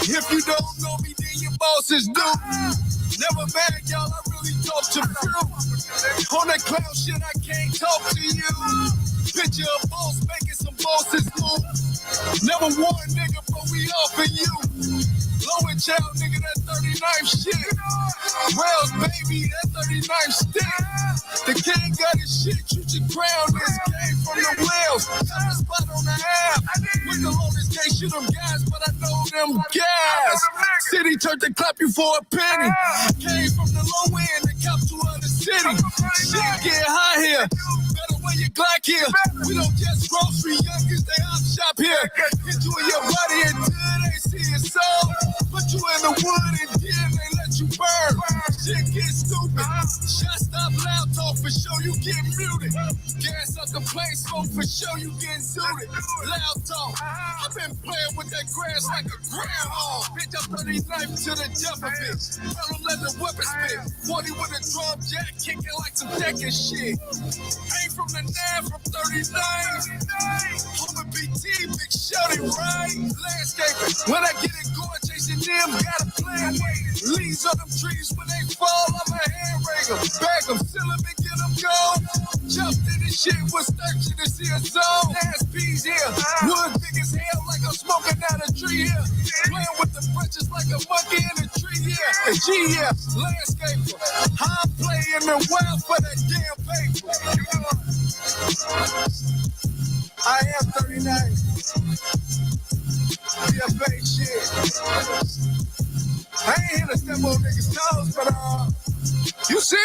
If you don't know me, then your bosses do. Never mad, y'all, I really talk to few. On that clown shit, I can't talk to you. Picture a boss making some bosses move. Never won, nigga, but we offering you. Low and child, nigga, that 39th shit. Wells, baby, that 39th stick. The king got his shit, you should crown this game from the Wells. Got the spot on the app. With the longest day, shoot them guys, but I know them gas. City turned to clap you for a penny. Came from the low end and cop to other city. Shit get high here. Better wear your Glock here. We don't just grocery youngins, they hop shop here. Hit you in your body until they see it soul. Put you in the wood and then they let you burn. Shit get stupid. Shot stop loud talk for sure you get muted. Gas up the plane smoke for sure you get suited. Loud talk. I've been playing with that grass like a groundhog. Bitch, I'm 39 to the death of it. I don't let the weapon spit. 40 with a drum jack kicking like some decking shit. Ain't from the 9 from 39. Home and BT, big shorty, right? Landscaping. When I get it going, chasing them, got a plan. Leaves on them trees when they fall, I'ma hand rake them. Bag them, seal them and get them gone. Jumped in this shit, was thirsty to see a zone. Ass peas here. Wood big as hell like I'm smoking out a tree here. Playing with the branches like a monkey in a tree here. And G here, landscaper. I'm playing the wild for that damn paper. I am 39. Be a fake shit. I ain't here to step on niggas' toes, but you see me?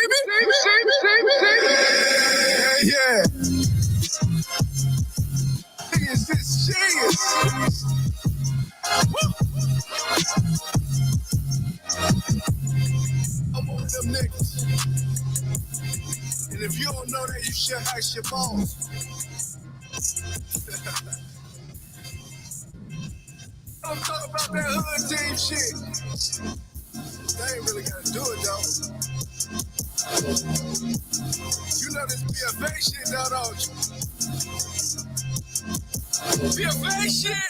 Yeah. Niggas, this shit. I'm on them niggas. And if you don't know that, you should ice your balls. Don't talk about that hood team shit. They ain't really gotta do it though. You know this BFA shit now, don't you? BFA shit!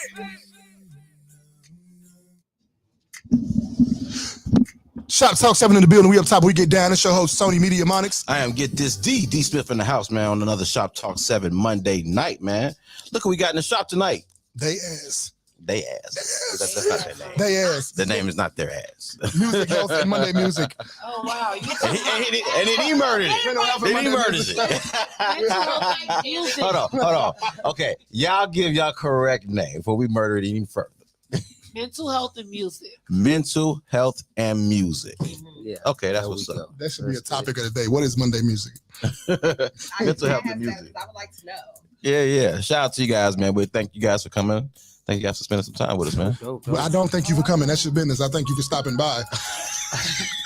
Shoptalk 7 in the building. We up top. We get down. It's your host, Sony Media Monics. I am Get This D Smith in the house, man, on another Shoptalk 7 Monday night, man. Look what we got in the shop tonight. They ass. That's not their name. They ass. The name is not their ass. Music, health, and Monday music. Oh, wow. And then he murdered it. Hold on. Okay, y'all give y'all correct name before we murder it even further. Mental health and music. Mental health and music. Yeah. Okay, that's what's up. That should be a topic of the day. What is Monday music? Mental health and music. I would like to know. Yeah. Shout out to you guys, man. We thank you guys for coming. Thank you guys for spending some time with us, man. Well, I don't thank you for coming. That's your business. I thank you for stopping by.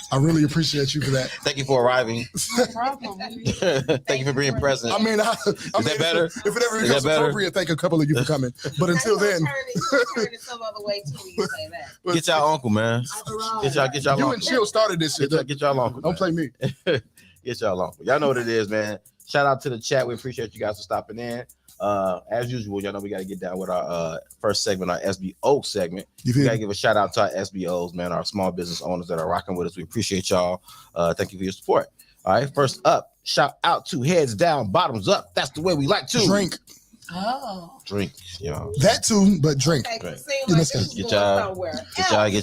I really appreciate you for that. Thank you for arriving. No problem. Thank you for being present. I mean, is that better? If it ever becomes appropriate, thank a couple of you for coming. But until then, turn it some other way too. You say that. Get y'all uncle, man. Get y'all you uncle. and Chill started this shit. Get y'all uncle. Don't play me. Get y'all uncle. Y'all know what it is, man. Shout out to the chat. We appreciate you guys for stopping in. As usual, y'all know we got to get down with our first segment, our SBO segment. We got to give a shout out to our SBOs, man, our small business owners that are rocking with us. We appreciate y'all. Thank you for your support. All right, first up, shout out to Heads Down, Bottoms Up. That's the way we like to drink. Drink, you know. That too, but drink. Okay, Get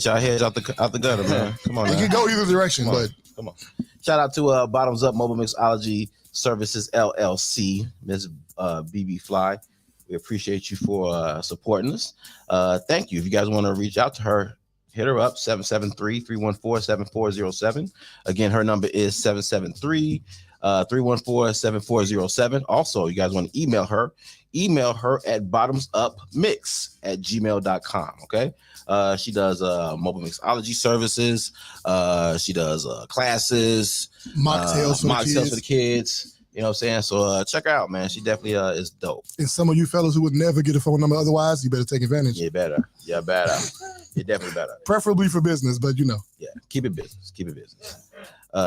y'all heads out the gutter, man. Come on, it can go either direction, but come on. Shout out to Bottoms Up Mobile Mixology Services LLC, Ms. BB Fly. We appreciate you for supporting us. Thank you. If you guys want to reach out to her, hit her up, 773-314-7407. Again, her number is 773-314-7407. Also, you guys want to email her at bottomsupmix@gmail.com. Okay. She does mobile mixology services. She does classes, mocktails for the kids. You know what I'm saying? So check her out, man. She definitely is dope. And some of you fellas who would never get a phone number otherwise, you better take advantage. You better. You definitely better. Preferably for business, but you know. Yeah, keep it business.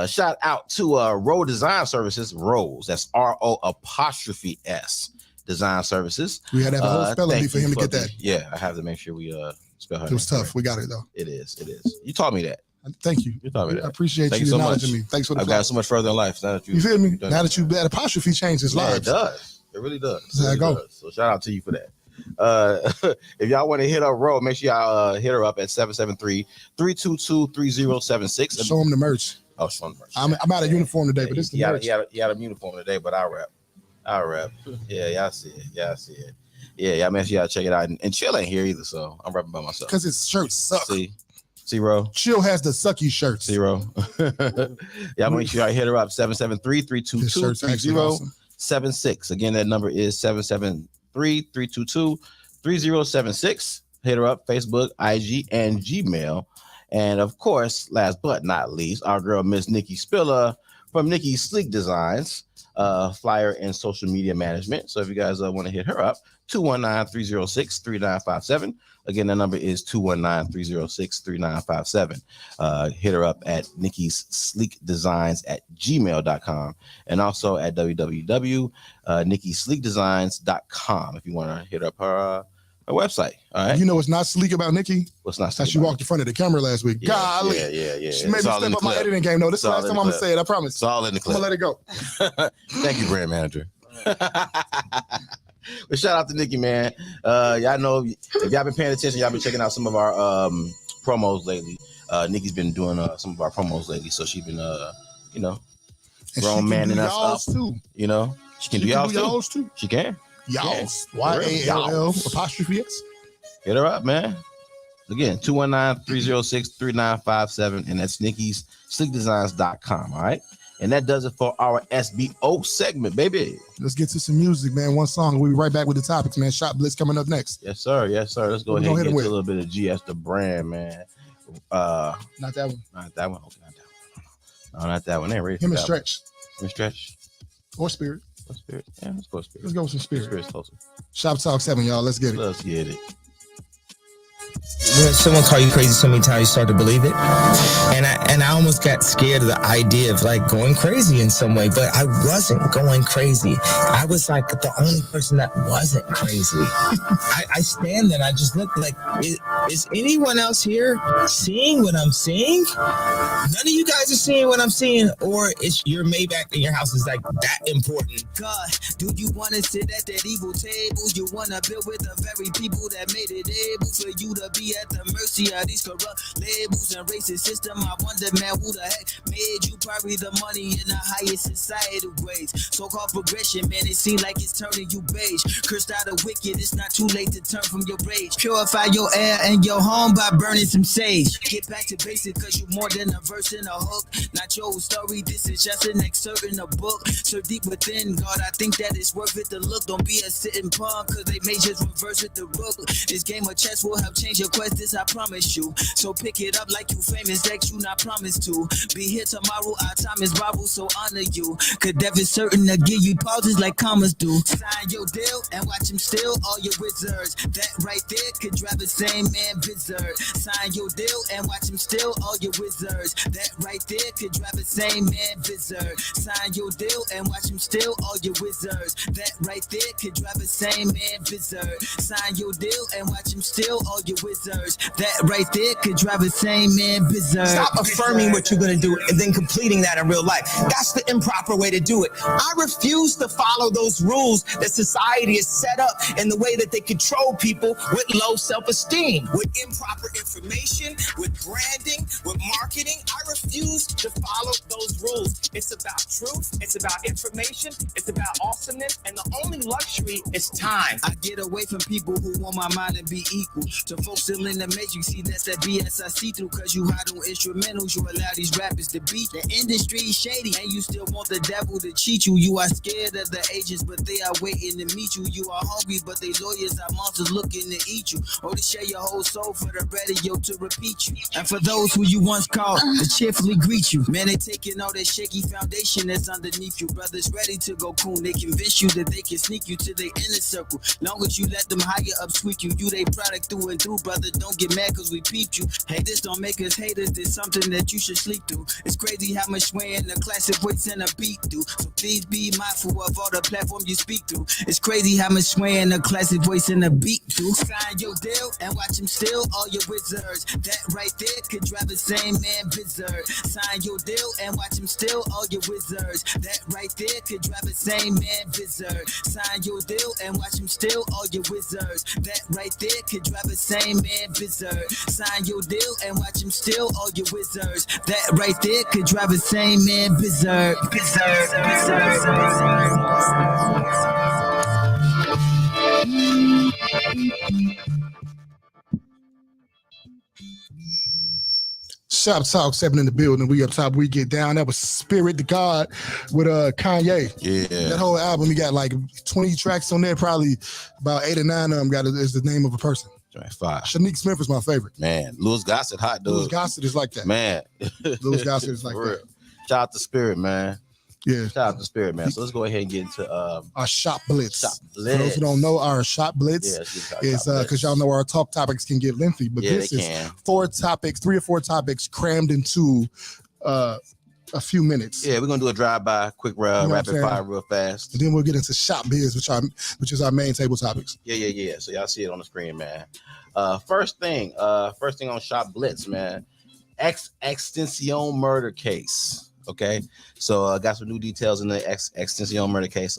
Shout out to Row Design Services, Rose. That's RO'S. Design Services. We had to have a whole spelling bee Thank for you him to get that. Yeah, I have to make sure we spell her It was name tough. correct. We got it though. It is. You taught me that. Thank you. You taught me that. I appreciate Thank you you so acknowledging much. me. Thanks for the I've got applause. so much further in life. Now that You feel me? you've done Now it. that that apostrophe changes Yeah, lives. it does. It really does. That's how I go. So shout out to you for that. If y'all want to hit up Ro, make sure y'all hit her up at 773-322-3076. Show them the merch. Oh, show them the merch. I'm out of uniform today, but this is the merch. He had a uniform today, but I'll rap. Yeah, y'all see it. Yeah, y'all make sure y'all check it out. And Chill ain't here either, so I'm rapping by myself. Because his shirts suck. See, Ro. Chill has the sucky shirts. Zero. Y'all make sure y'all hit her up 773-322-3076. Again, that number is 773-322-3076. Hit her up, Facebook, IG, and Gmail. And of course, last but not least, our girl Miss Nikki Spiller from Nikki Sleek Designs, flyer and social media management. So if you guys want to hit her up, 219-306-3957. Again, the number is 219-306-3957. Hit her up at Nikki's Sleek Designs at gmail.com and also at www.nikkisleekdesigns.com if you want to hit up her website. All right. You know what's not sleek about Nikki? What's not How sleek she about walked in front of the camera last week. Yeah, Golly. Yeah. She made It's me all in step the up my clip. editing game. No, this is the It's all last in time the I'm going to clip. say it. I promise. It's all in the I'm clip. going to let it go. Thank you, brand manager. But shout out to Nikki, man. Y'all know if y'all been paying attention, y'all been checking out some of our promos lately. Nikki's been doing some of our promos lately, so she's been grown manning us up. Too. You know, she can do y'all's too. She can. Y'all's. YALL apostrophe S. Hit her up, man. Again, 219-306-3957, and that's Nikki's sleekdesigns.com. All right. And that does it for our SBO segment, baby. Let's get to some music, man. One song. We'll be right back with the topics, man. Shop Blitz coming up next. Yes, sir. Let's go ahead and get to a little bit of GS the brand, man. Not that one. Not that one. Okay, not that one. No, not that one. Ain't ready. Him and Stretch. Or Spirit. Spirit. Yeah, let's go Spirit. Let's go with some Spirit. Spirit's closer. Shop Talk 7, y'all. Let's get it. Let's get it. When someone call you crazy so many times, you start to believe it. And I almost got scared of the idea of like going crazy in some way, but I wasn't going crazy. I was like the only person that wasn't crazy. I stand there and I just look like, is anyone else here seeing what I'm seeing? None of you guys are seeing what I'm seeing, or is your Maybach in your house is like that important? God, do you want to sit at that evil table? You want to build with the very people that made it able for you to be at the mercy of these corrupt labels and racist system? I wonder, man, who the heck made you? Probably the money in the highest societal grades. So-called progression, man, it seems like it's turning you beige. Cursed out of wicked, it's not too late to turn from your rage. Purify your air and your home by burning some sage. Get back to basic, cause you more than a verse and a hook. Not your story, this is just an excerpt in a book. So deep within, God, I think that it's worth it to look. Don't be a sitting punk, cause they may just reverse with the book. This game of chess will help change your quest, this I promise you. So pick it up like you famous, that you not promised to. Be here tomorrow, our time is borrowed, so honor you. Cause death is certain to give you pauses like commas do. Sign your deal and watch him steal all your wizards. That right there could drive the same man berserk. Sign your deal and watch him steal all your wizards. That right there could drive the same man berserk. Sign your deal and watch him steal all your wizards. That right there could drive the same man berserk. Sign your deal and watch him steal all your wizards. That right there could drive the same man berserk. Stop affirming what you're going to do and then completing that in real life. That's the improper way to do it. I refuse to follow those rules that society has set up in the way that they control people with low self-esteem, with improper information, with branding, with marketing. I refuse to follow those rules. It's about truth. It's about information. It's about awesomeness. And the only luxury is time. I get away from people who want my mind to be equal to folks still in the matrix. See, that's that BS I see through. Cause you hide on instrumentals, you allow these rappers to beat. The industry is shady and you still want the devil to cheat you. You are scared of the agents, but they are waiting to meet you. You are hungry, but they lawyers are monsters looking to eat you. Or to share your whole whole soul for the radio to repeat you. And for those who you once called to cheerfully greet you, man, they taking all that shaky foundation that's underneath you. Brothers ready to go coon, they convince you that they can sneak you to their inner circle. Long as you let them higher up squeak you, you they product through and through, brother. Don't get mad cause we peeped you. Hey, this don't make us haters, there's something that you should sleep through. It's crazy how much swaying the classic voice and a beat do. So please be mindful of all the platforms you speak through. It's crazy how much swaying the classic voice and a beat do. Sign your deal and watch him steal all your wizards. That right there could drive the same man berserk. Sign your deal and watch him steal all your wizards. That right there could drive the same man berserk. Sign your deal and watch him steal all your wizards. That right there could drive the same man berserk. Sign your deal and watch him steal all your wizards. That right there could drive the same man berserk. Shop Talk 7 in the building. We up top, we get down. That was Spirit to God with Kanye. Yeah. That whole album, he got like 20 tracks on there. Probably about 8 or 9 of them is the name of a person. 5. Shanique Smith is my favorite. Man, Louis Gossett, hot dog. Louis Gossett is like that. Man. Louis Gossett is like that. Shout out to Spirit, man. Yeah. Shout out to Spirit, man. So let's go ahead and get into our Shop Blitz. Shop Blitz. For those who don't know, our Shop Blitz is because y'all know our talk topics can get lengthy, but this is 3 or 4 topics crammed into a few minutes. Yeah, we're gonna do a drive-by, quick rapid fire, real fast. And then we'll get into Shop Biz, which is our main table topics. Yeah. So y'all see it on the screen, man. First thing on Shop Blitz, man. XXXTENTACION murder case. Okay, so I got some new details in the XXXTENTACION murder case.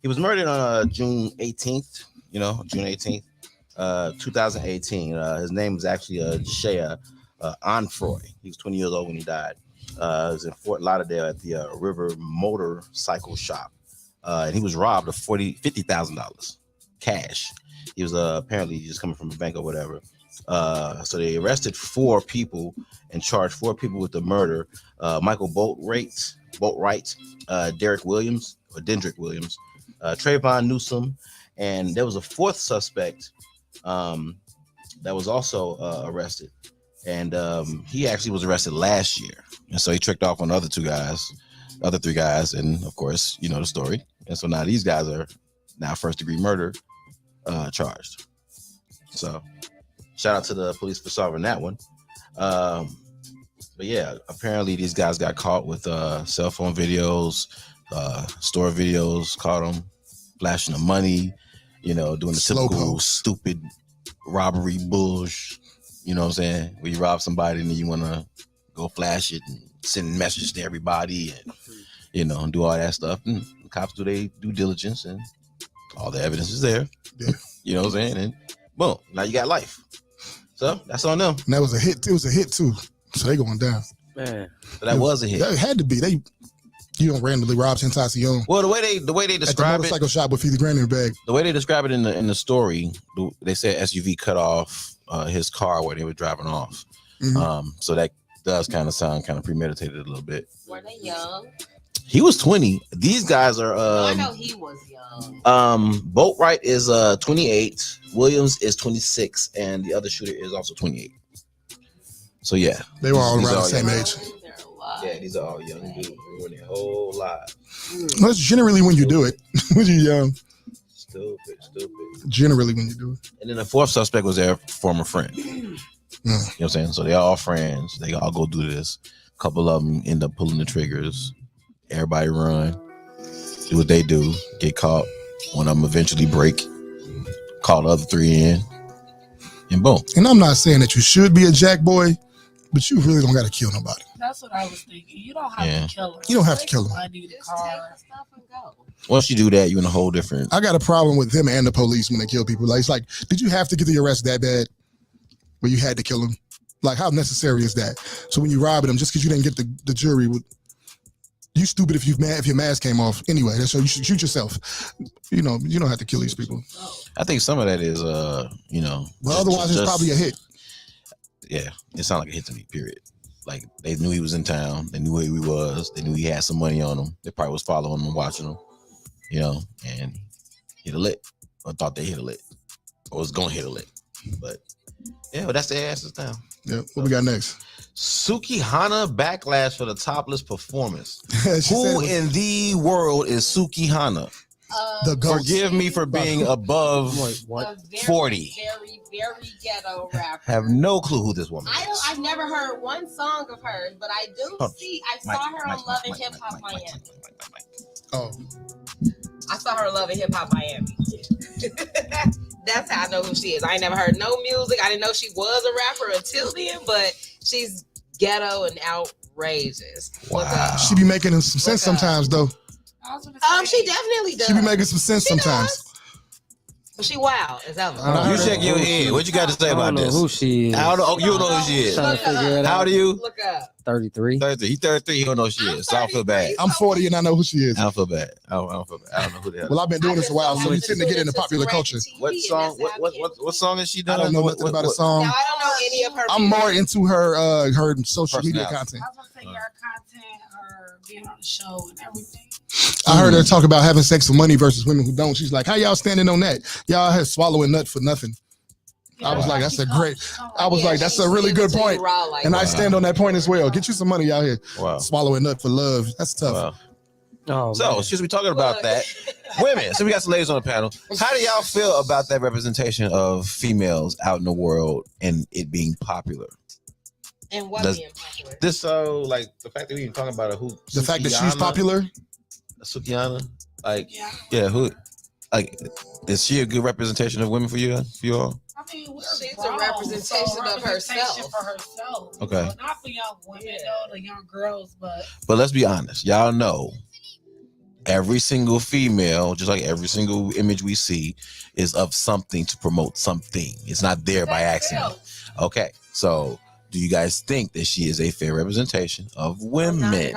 He was murdered on June 18th, 2018. His name was actually Shea Onfroy. He was 20 years old when he died. He was in Fort Lauderdale at the River Motorcycle Shop. And he was robbed of $50,000 cash. He was apparently just coming from a bank or whatever. So they arrested 4 people and charged 4 people with the murder. Michael Boatwright, Dendrick Williams, Trayvon Newsom, and there was a 4th suspect that was also arrested. And he actually was arrested last year. And so he tricked off on the other 3 guys, and of course, you know the story. And so now these guys are now first-degree murder charged. So shout out to the police for solving that one. But yeah, apparently these guys got caught with cell phone videos, store videos, caught them flashing the money, doing the typical stupid robbery bullshit. You know what I'm saying? Where you rob somebody and then you want to go flash it and send messages to everybody and, and do all that stuff. And the cops do their due diligence and all the evidence is there. Yeah. You know what I'm saying? And boom, now you got life. So that's on them. And that was a hit. It was a hit too. So they going down. Man. So that was a hit. That had to be. You don't randomly rob Tentacion. Well, the way they describe at the motorcycle shop with $50,000 in the bag. The way they describe it in the story, they said SUV cut off his car where they were driving off. Mm-hmm. So that does kind of sound kind of premeditated a little bit. Were they young? He was 20. These guys are. I know he was young. Boatwright is 28. Williams is 26, and the other shooter is also 28. So yeah, they were all around the same age. Yeah, these are all young dudes doing their whole lives. That's generally when you do it. When you're young. Stupid. Generally when you do it. And then the 4th suspect was their former friend. You know what I'm saying? So they're all friends. They all go do this. A couple of them end up pulling the triggers. Everybody run. Do what they do. Get caught. One of them eventually break. Call the other 3 in. And boom. And I'm not saying that you should be a jack boy, but you really don't got to kill nobody. That's what I was thinking. You don't have to kill him. You don't have to kill him. Money, the car. Stuff and go. Once you do that, you're in a whole different. I got a problem with him and the police when they kill people. Like, it's like, did you have to get the arrest that bad where you had to kill him? Like, how necessary is that? So when you robbing him, just because you didn't get the jury, you stupid if your mask came off. Anyway, that's so you should shoot yourself. You don't have to kill these people. I think some of that is, Well, otherwise it's probably a hit. Yeah, it sounded like a hit to me. Period. Like they knew he was in town. They knew where he was. They knew he had some money on him. They probably was following him and watching him. And hit a lick, or thought they hit a lick, or was gonna hit a lick. But Yeah, well, that's the asses down. Yep. What we got next? SUKIHANA backlash for the topless performance. She Who said it was in the world is SUKIHANA? the ghost. Forgive me for being above A very, 40. very, very ghetto rapper. Have no clue who this woman is. I've never heard one song of hers, but I do see. I saw her on Love and Hip Hop Miami. Oh, I saw her on Love and Hip Hop Miami. That's how I know who she is. I ain't never heard no music. I didn't know she was a rapper until then, but she's ghetto and outrageous. Wow. she be making some sense sometimes though. She definitely does. She be making some sense sometimes. Does. But she wild as ever. You shake your head. What you got to say about this? Who she is? You don't know who she is. Trying to figure it How out. old are you? Look up. 33. 33. He's 33. He don't know who she is. So I don't feel bad. I'm 40 and I know who she is. I don't feel bad. I don't feel bad. I don't know who the hell. Well, I've been doing this a while, so we tend to get into popular culture. What song? What song is she I done? don't know nothing about a song. Now, I don't know any of her. I'm more into her social media Personality. content. I was gonna say your content, her being on the show and everything. I heard her talk about having sex for money versus women who don't. She's like, how y'all standing on that? Y'all have swallowing nut for nothing. I was like, that's a great. I was like, that's a really good point. And I stand on that point as well. Get you some money out here. Wow. Swallowing nut for love. That's tough. Wow. Oh, So, man. since we talking about that, women. So we got some ladies on the panel. How do y'all feel about that representation of females out in the world and it being popular? And what Does- being popular? This like the fact that we even talking about who The fact that she's popular. SUKIHANA, like Yeah. who, like, is she a good representation of women for you all? I mean, we're She's a grown, representation so of herself. For herself. Okay. So not for young women, though, the young girls, but But let's be honest, y'all know every single female, just like every single image we see, is of something to promote something. It's not there by accident. Okay, so do you guys think that she is a fair representation of women?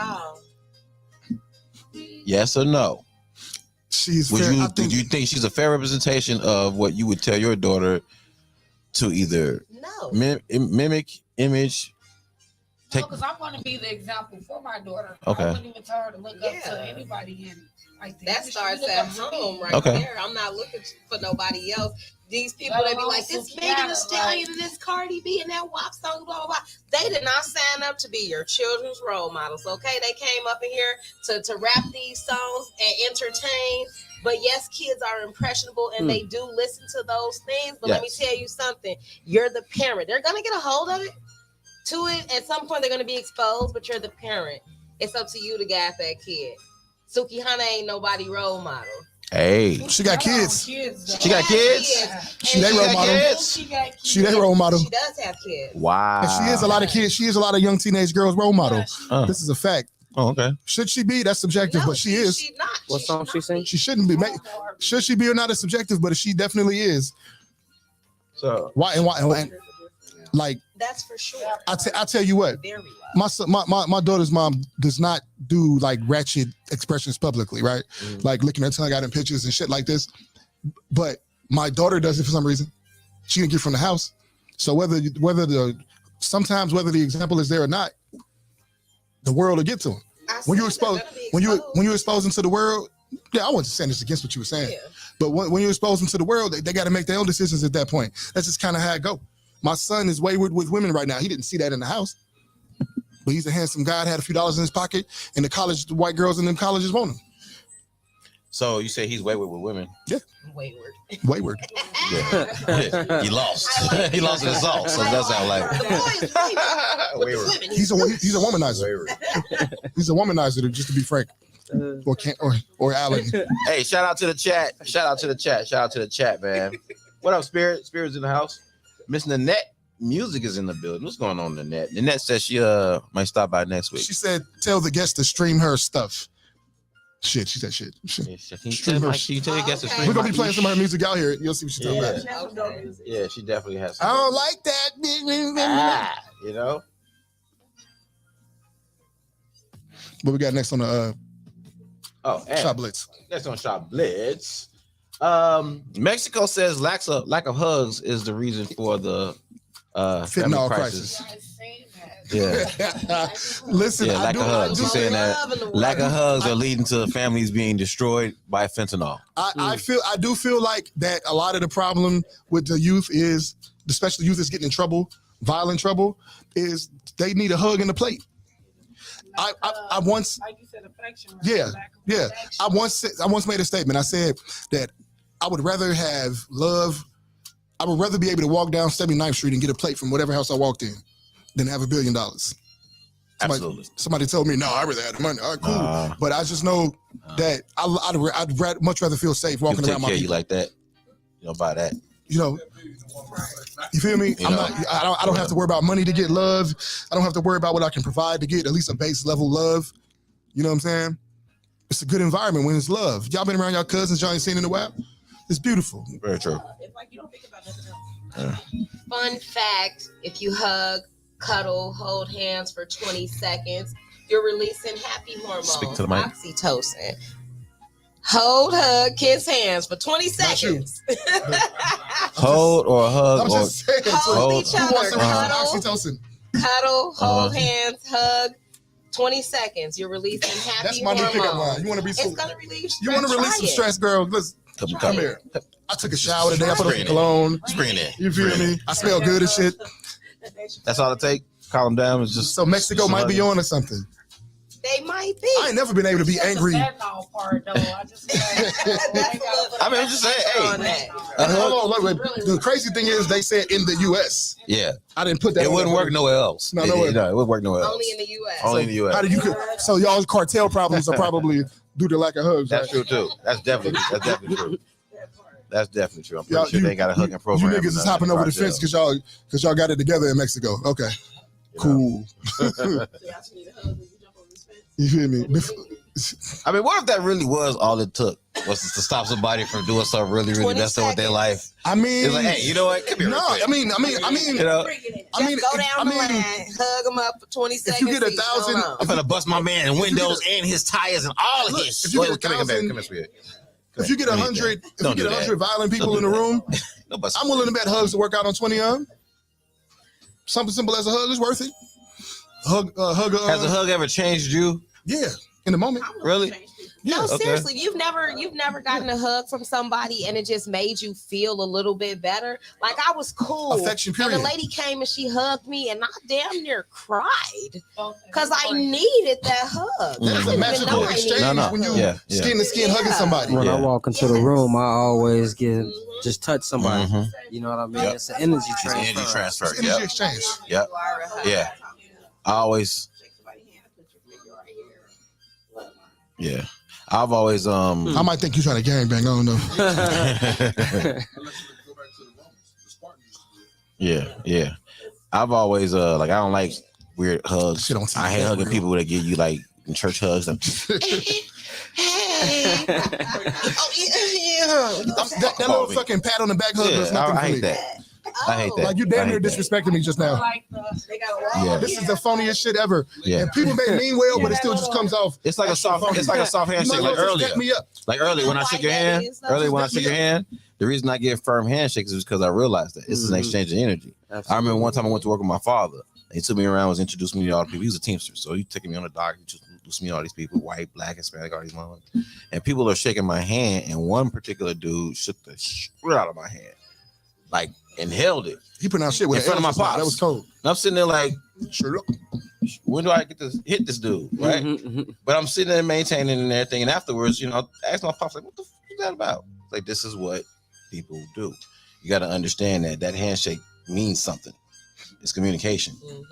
Yes or no? She's Would fair. you I think do you think she's a fair representation of what you would tell your daughter to either No. mimic, image, take? because I want to be the example for my daughter. Okay. I wouldn't even tell her to look up Yeah. to anybody in like the That industry. starts Look at up to home me. right Okay. there. I'm not looking for nobody else. These people Let that be alone like, this SUKIHANA, Megan Thee Stallion and this Cardi B and that WAP song, blah, blah, blah. They did not sign up to be your children's role models, okay? They came up in here to rap these songs and entertain. But yes, kids are impressionable and they do listen to those things. But let me Yes. tell you something. You're the parent. They're going to get a hold of it. To it, at some point, they're going to be exposed, but you're the parent. It's up to you to guide that kid. SUKIHANA ain't nobody role model. Hey, she got kids. she got kids. She they role model. She got kids. She they role model. She does have kids. Wow. And she is a lot of kids. She is a lot of young teenage girls role model. Oh. This is a fact. Oh, okay. Should she be? That's subjective, No, but she is. She not. What song she sing? She shouldn't be. Should she be or not is subjective, but she definitely is. So Why? And like That's for sure. I tell you what, Very my well. son, my daughter's mom does not do like ratchet expressions publicly, right? Like licking her tongue out in pictures and shit like this. But my daughter does it for some reason. She didn't get from the house. So whether the example is there or not, the world will get to them. When you expose when you expose them to the world, yeah, I wasn't saying this against what you were saying, Yeah. but when you expose them to the world, they got to make their own decisions at that point. That's just kind of how it go. My son is wayward with women right now. He didn't see that in the house, but he's a handsome guy. Had a few dollars in his pocket, and the white girls in them colleges want him. So you say he's wayward with women? Wayward. Wayward. Yeah. He lost. He lost his salt. So that sounds like The boy is wayward. wayward. Women, He's a womanizer. Wayward. He's a womanizer, just to be frank. Or Alan. Hey, shout out to the chat. Shout out to the chat, man. What up, Spirit? Spirit's in the house. Miss Nanette Music is in the building. What's going on, Nanette? Nanette says she might stop by next week. She said, "Tell the guests to stream her stuff." Shit, she said shit. Yeah, can you tell your guests to stream We're gonna be her? playing some of her music out here. You'll see what she's talking about. Okay. Yeah, she definitely has. I don't like that. You know. What we got next on the Oh, and Shop Blitz? next on Shop Blitz. Mexico says lack of hugs is the reason for the family Fentanyl crisis. crisis. I seen that. Yeah, Listen, yeah, I lack do, of hugs. I, He's do, saying Love in the that world. lack of hugs are leading to families being destroyed by fentanyl. I do feel like that a lot of the problem with the youth is especially youth that's getting in trouble, violent trouble, is they need a hug and a plate. I once, like you said, affection. yeah. I once made a statement. I said that I would rather have love. I would rather be able to walk down 79th Street and get a plate from whatever house I walked in than have $1 billion. Absolutely. Somebody told me, no, I'd rather have the money. All right, cool. But I just know that I'd much rather feel safe walking around my people. You like that. You don't buy that. You know, you feel me? I don't have to worry about money to get love. I don't have to worry about what I can provide to get at least a base level love. You know what I'm saying? It's a good environment when it's love. Y'all been around y'all cousins y'all ain't seen in a while? It's beautiful. Very true. It's like you don't think about nothing else. Fun fact, if you hug, cuddle, hold hands for 20 seconds, you're releasing happy hormones, Speak to the mic. oxytocin. Hold, hug, kiss hands for 20 seconds. Hold or hug. I'm just saying. Hold each other. Oxytocin. Cuddle, hold hands, hug. 20 seconds. You're releasing happy That's my new hormones. pickup line. You want to be It's so, gonna release. you want to release some stress, girl? Listen, come here. I took a shower today. I put on some cologne. Spring it. You feel me? I smell good as shit. That's all it takes. Calm down. It's just So Mexico might be on or something. They might be. I ain't never been able to be angry. That's the fentanyl part, though. I just I mean, I'm just saying, hey. Hold on, wait. The crazy thing is, they said in the U.S. Yeah. I didn't put that. It wouldn't work nowhere else. No, nowhere. It wouldn't work nowhere else. Only in the U.S. Only in the U.S. How do you? So y'all's cartel problems are probably due to lack of hugs. That's right? true too. That's definitely true. That's definitely true. I'm pretty Y'all, sure they got a hugging You program. niggas is hopping over the fence because y'all got it together in Mexico. Okay, cool. You feel me? I mean, what if that really was all it took? Was to stop somebody from doing something really, really messed up with their life? I mean, it's like, hey, you know what? Come here. No, real quick. I mean, you know, Just go down the line, hug them up for 20 seconds. If you get 1,000, I'm gonna bust my man in windows and his tires and all of his. If you get 1,000, if you get 100, if you get 100 violent people in the room, I'm willing to bet hugs to work out on 20 of them. Something simple as a hug is worth it. Hug. Has a hug ever changed you? Yeah, in the moment. Really? Yeah. No, seriously, you've never gotten a hug from somebody and it just made you feel a little bit better. Like I was cool. Affection, period. And the lady came and she hugged me and I damn near cried because I needed that hug. That's a magical exchange when you skin to skin hugging somebody. When I walk into the room, I always just touch somebody. You know what I mean? It's an energy transfer. It's energy transfer. It's energy exchange. Yep. Yeah. I always. Yeah. I've always I might think you're trying to gangbang. I don't know. Yeah. I've always like I don't like weird hugs. I hate hugging people that give you like church hugs. Hey. That little fucking pat on the back hug is nothing for me. I hate that. I hate that. Like you damn near disrespecting me just now. This is the funniest shit ever. Yeah. And people may mean well, but it still just comes off. It's like a soft handshake. Like earlier when I shook your hand. The reason I give firm handshakes is because I realized that this is an exchange of energy. Absolutely. I remember one time I went to work with my father. He took me around, was introducing me to all the people. He was a Teamster, so he took me on the dock. He introduced me to all these people, white, black, Hispanic, all these motherfuckers. And people are shaking my hand, and one particular dude shook the shit out of my hand, like, and held it. He pronounced shit with in front of my pops. That was cold. And I'm sitting there like, when do I get to hit this dude, right? But I'm sitting there maintaining and everything, and afterwards, I asked my pops, like, what the fuck is that about? Like, this is what people do. You got to understand that handshake means something. It's communication. You know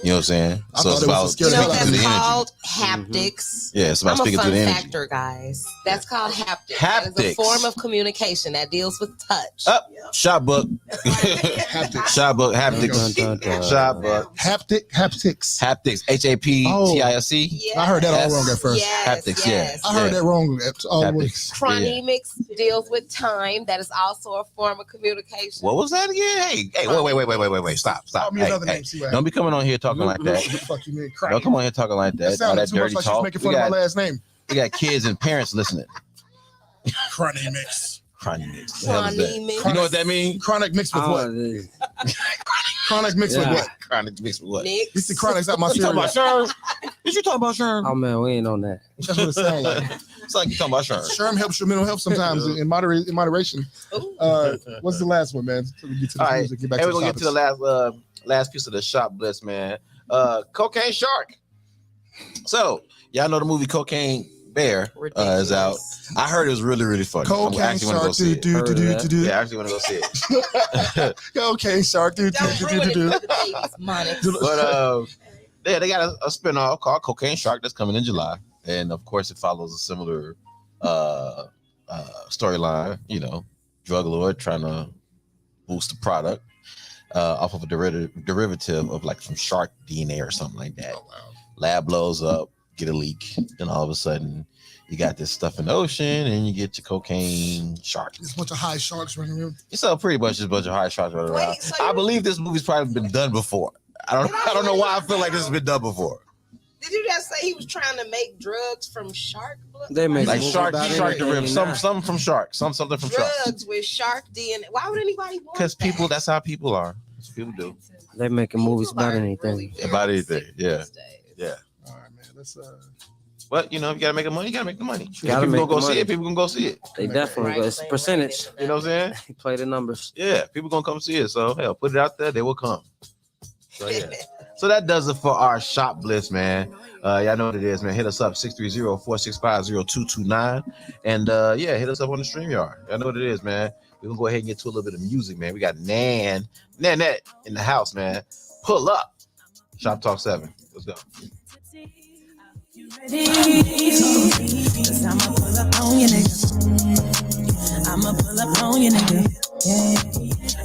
what I'm saying? So it's about speaking to the energy. Called haptics. Yeah, it's about speaking to the energy. I'm a fun factor, guys. That's called haptics. Haptics. It's a form of communication that deals with touch. Shot book. Shot book. Haptics. Shot book. Haptics. Haptics. HAPTIC. Yes. I heard that all wrong at first. Haptics. Yes. I heard that wrong all the way. Chronemics deals with time. That is also a form of communication. What was that again? Hey, wait. Stop. Don't be coming on here talking like that. Fuck you, man. Don't come on here talking like that. All that dirty talk. Making fun of my last name. We got kids and parents listening. Chronemics. You know what that means? Chronic mixed with what? Chronic mixed with what? Chronic mixed with what? You see chronics out my cereal. Did you talk about Sherm? Oh man, we ain't on that. That's what it sounds like. It's like you talking about Sherm. Sherm helps your mental health sometimes in moderation. What's the last one, man? So we get to the music. Get back and to we're gonna the get to the last piece of the shop blitz, man. Cocaine Shark. So y'all know the movie Cocaine Bear is out. I heard it was really, really funny. Cocaine Shark. Yeah, I actually want to go see it. Cocaine Shark. But yeah, they got a spinoff called Cocaine Shark that's coming in July, and of course it follows a similar storyline. You know, drug lord trying to boost the product off of a derivative of like some shark DNA or something like that. Oh, wow. Lab blows up, get a leak, and all of a sudden you got this stuff in the ocean, and you get your cocaine shark. There's a bunch of high sharks running around. It's pretty much just a bunch of high sharks running around. I believe this movie's probably been done before. I don't know why I feel like this has been done before. Did you just say he was trying to make drugs from shark blood? They make like shark derivatives, something from shark, something from shark. Drugs with shark DNA. Why would anybody want that? Because that's how people are. That's what people do. They making movies about anything. About anything, yeah. Yeah. All right, man. Let's But you know, if you gotta make the money, you gotta make the money. If Gotta people make gonna go the see money. it, people gonna go see it. They definitely go. It's a percentage. You know what I'm saying? Play the numbers. Yeah, people gonna come see it. So hell, put it out there, they will come. So yeah. So that does it for our shop blitz, man. Y'all know what it is, man. Hit us up 630-465-0229. And yeah, hit us up on the StreamYard. Y'all know what it is, man. We're gonna go ahead and get to a little bit of music, man. We got Nanette in the house, man. Pull up. Shop Talk 7. Let's go. I'ma pull up on you, nigga. I'ma pull up on you, nigga. Yeah.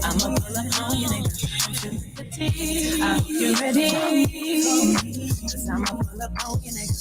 I'ma pull up on you, nigga. You ready? Cause I'ma pull up on you, nigga.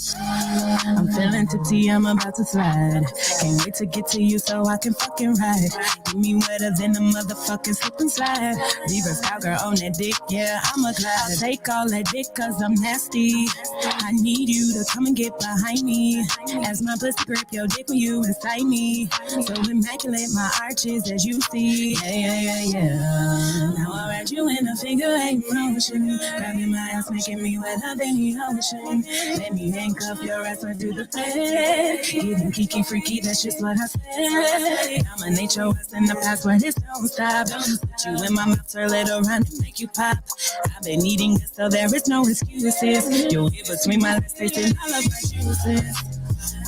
I'm feeling tipsy, I'm about to slide. Can't wait to get to you so I can fucking ride. Give me wetter than a motherfucking slip and slide. Reverse cowgirl on that dick, yeah, I'm a glide. I'll take all that dick cause I'm nasty. I need you to come and get behind me. As my pussy grip your dick when you inside me. So immaculate my arches as you see. Yeah. Now I'll write you in a figure eight motion. Grabbing my ass, making me wetter than the ocean. Let me handcuff your ass right through the bed. Getting kiki freaky, that's just what I said. Dominate your ass in the password, it's don't stop. Put you in my mouth, swirl it around and make you pop. I've been eating this, so there is no excuses. You'll get between my legs, tasting all of my juices.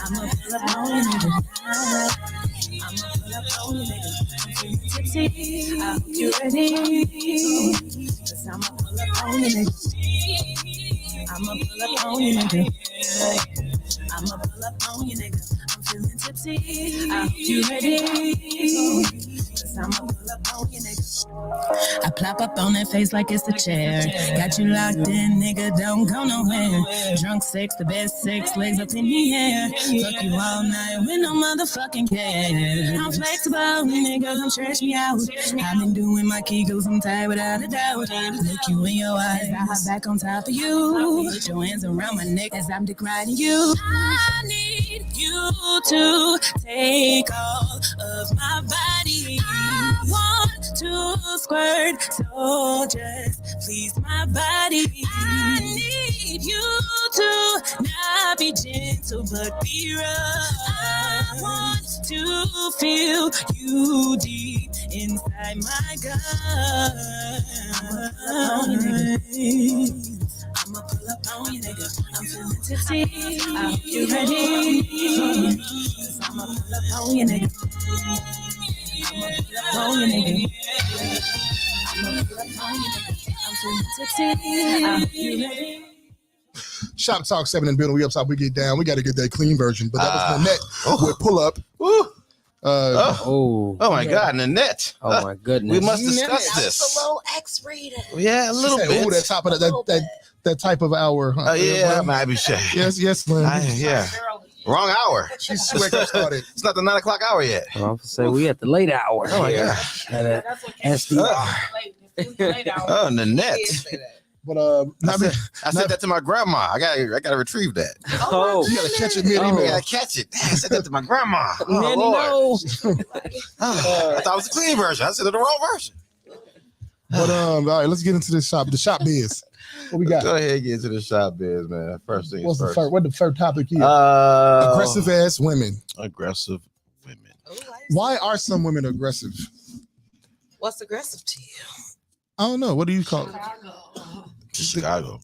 I'ma pull up on you, nigga. I'ma pull up on you, nigga. Tipsy, you ready? Cause I'ma pull up on you, nigga. I'ma pull up on you, nigga. I'ma pull up on you, nigga. I'm feeling tipsy. You ready? Cause I'ma pull up on you, nigga. I plop up on that face like it's a chair. Got you locked in, nigga, don't go nowhere. Drunk sex, the best sex, legs up in the air. Fuck you all night with no motherfucking care. I'm flexible, nigga, come stretch me out. I've been doing my Kegels, I'm tired without a doubt. Look you in your eyes, I hop back on top of you. Put your hands around my neck as I'm degrading you. I need you to take all of my body. I want to squirt, so just please my body. I need you to not be gentle but be rough. I want to feel you deep inside my gut. I'ma pull up on you, nigga. I'm feeling tipsy. You ready? I'ma pull up on you, nigga. I'ma pull up on you, nigga. I'ma pull up on you, nigga. I'm feeling tipsy. You ready? Shop Talk 7 in the building. We up top, we get down. We got to get that clean version. But that was Nanette with Pull Up. Oh my God, Nanette. Oh my goodness. We must discuss That's this. a little X-rated. Yeah, a little bit. Oh, that top of that type of hour. Huh? Yeah, might be shy. Yes, Lynn. Yeah. Wrong hour. She wake up started. It's not the 9 o'clock hour yet. I'm gonna say we at the late hour. Oh my here. God. That's what SDR. Oh, Nanette. But I said that to my grandma. I gotta retrieve that. Oh, you gotta catch it mid-email. I gotta catch it. I said that to my grandma. Nanny, Lord. no. I thought it was the clean version. I said it the wrong version. But all right, let's get into this shop. The shop biz. What we got? Go ahead and get into the shop biz, man. First thing What's first. what the first topic here? Aggressive ass women. Aggressive women. Why are some women aggressive? What's aggressive to you? I don't know. What do you call it? Chicago.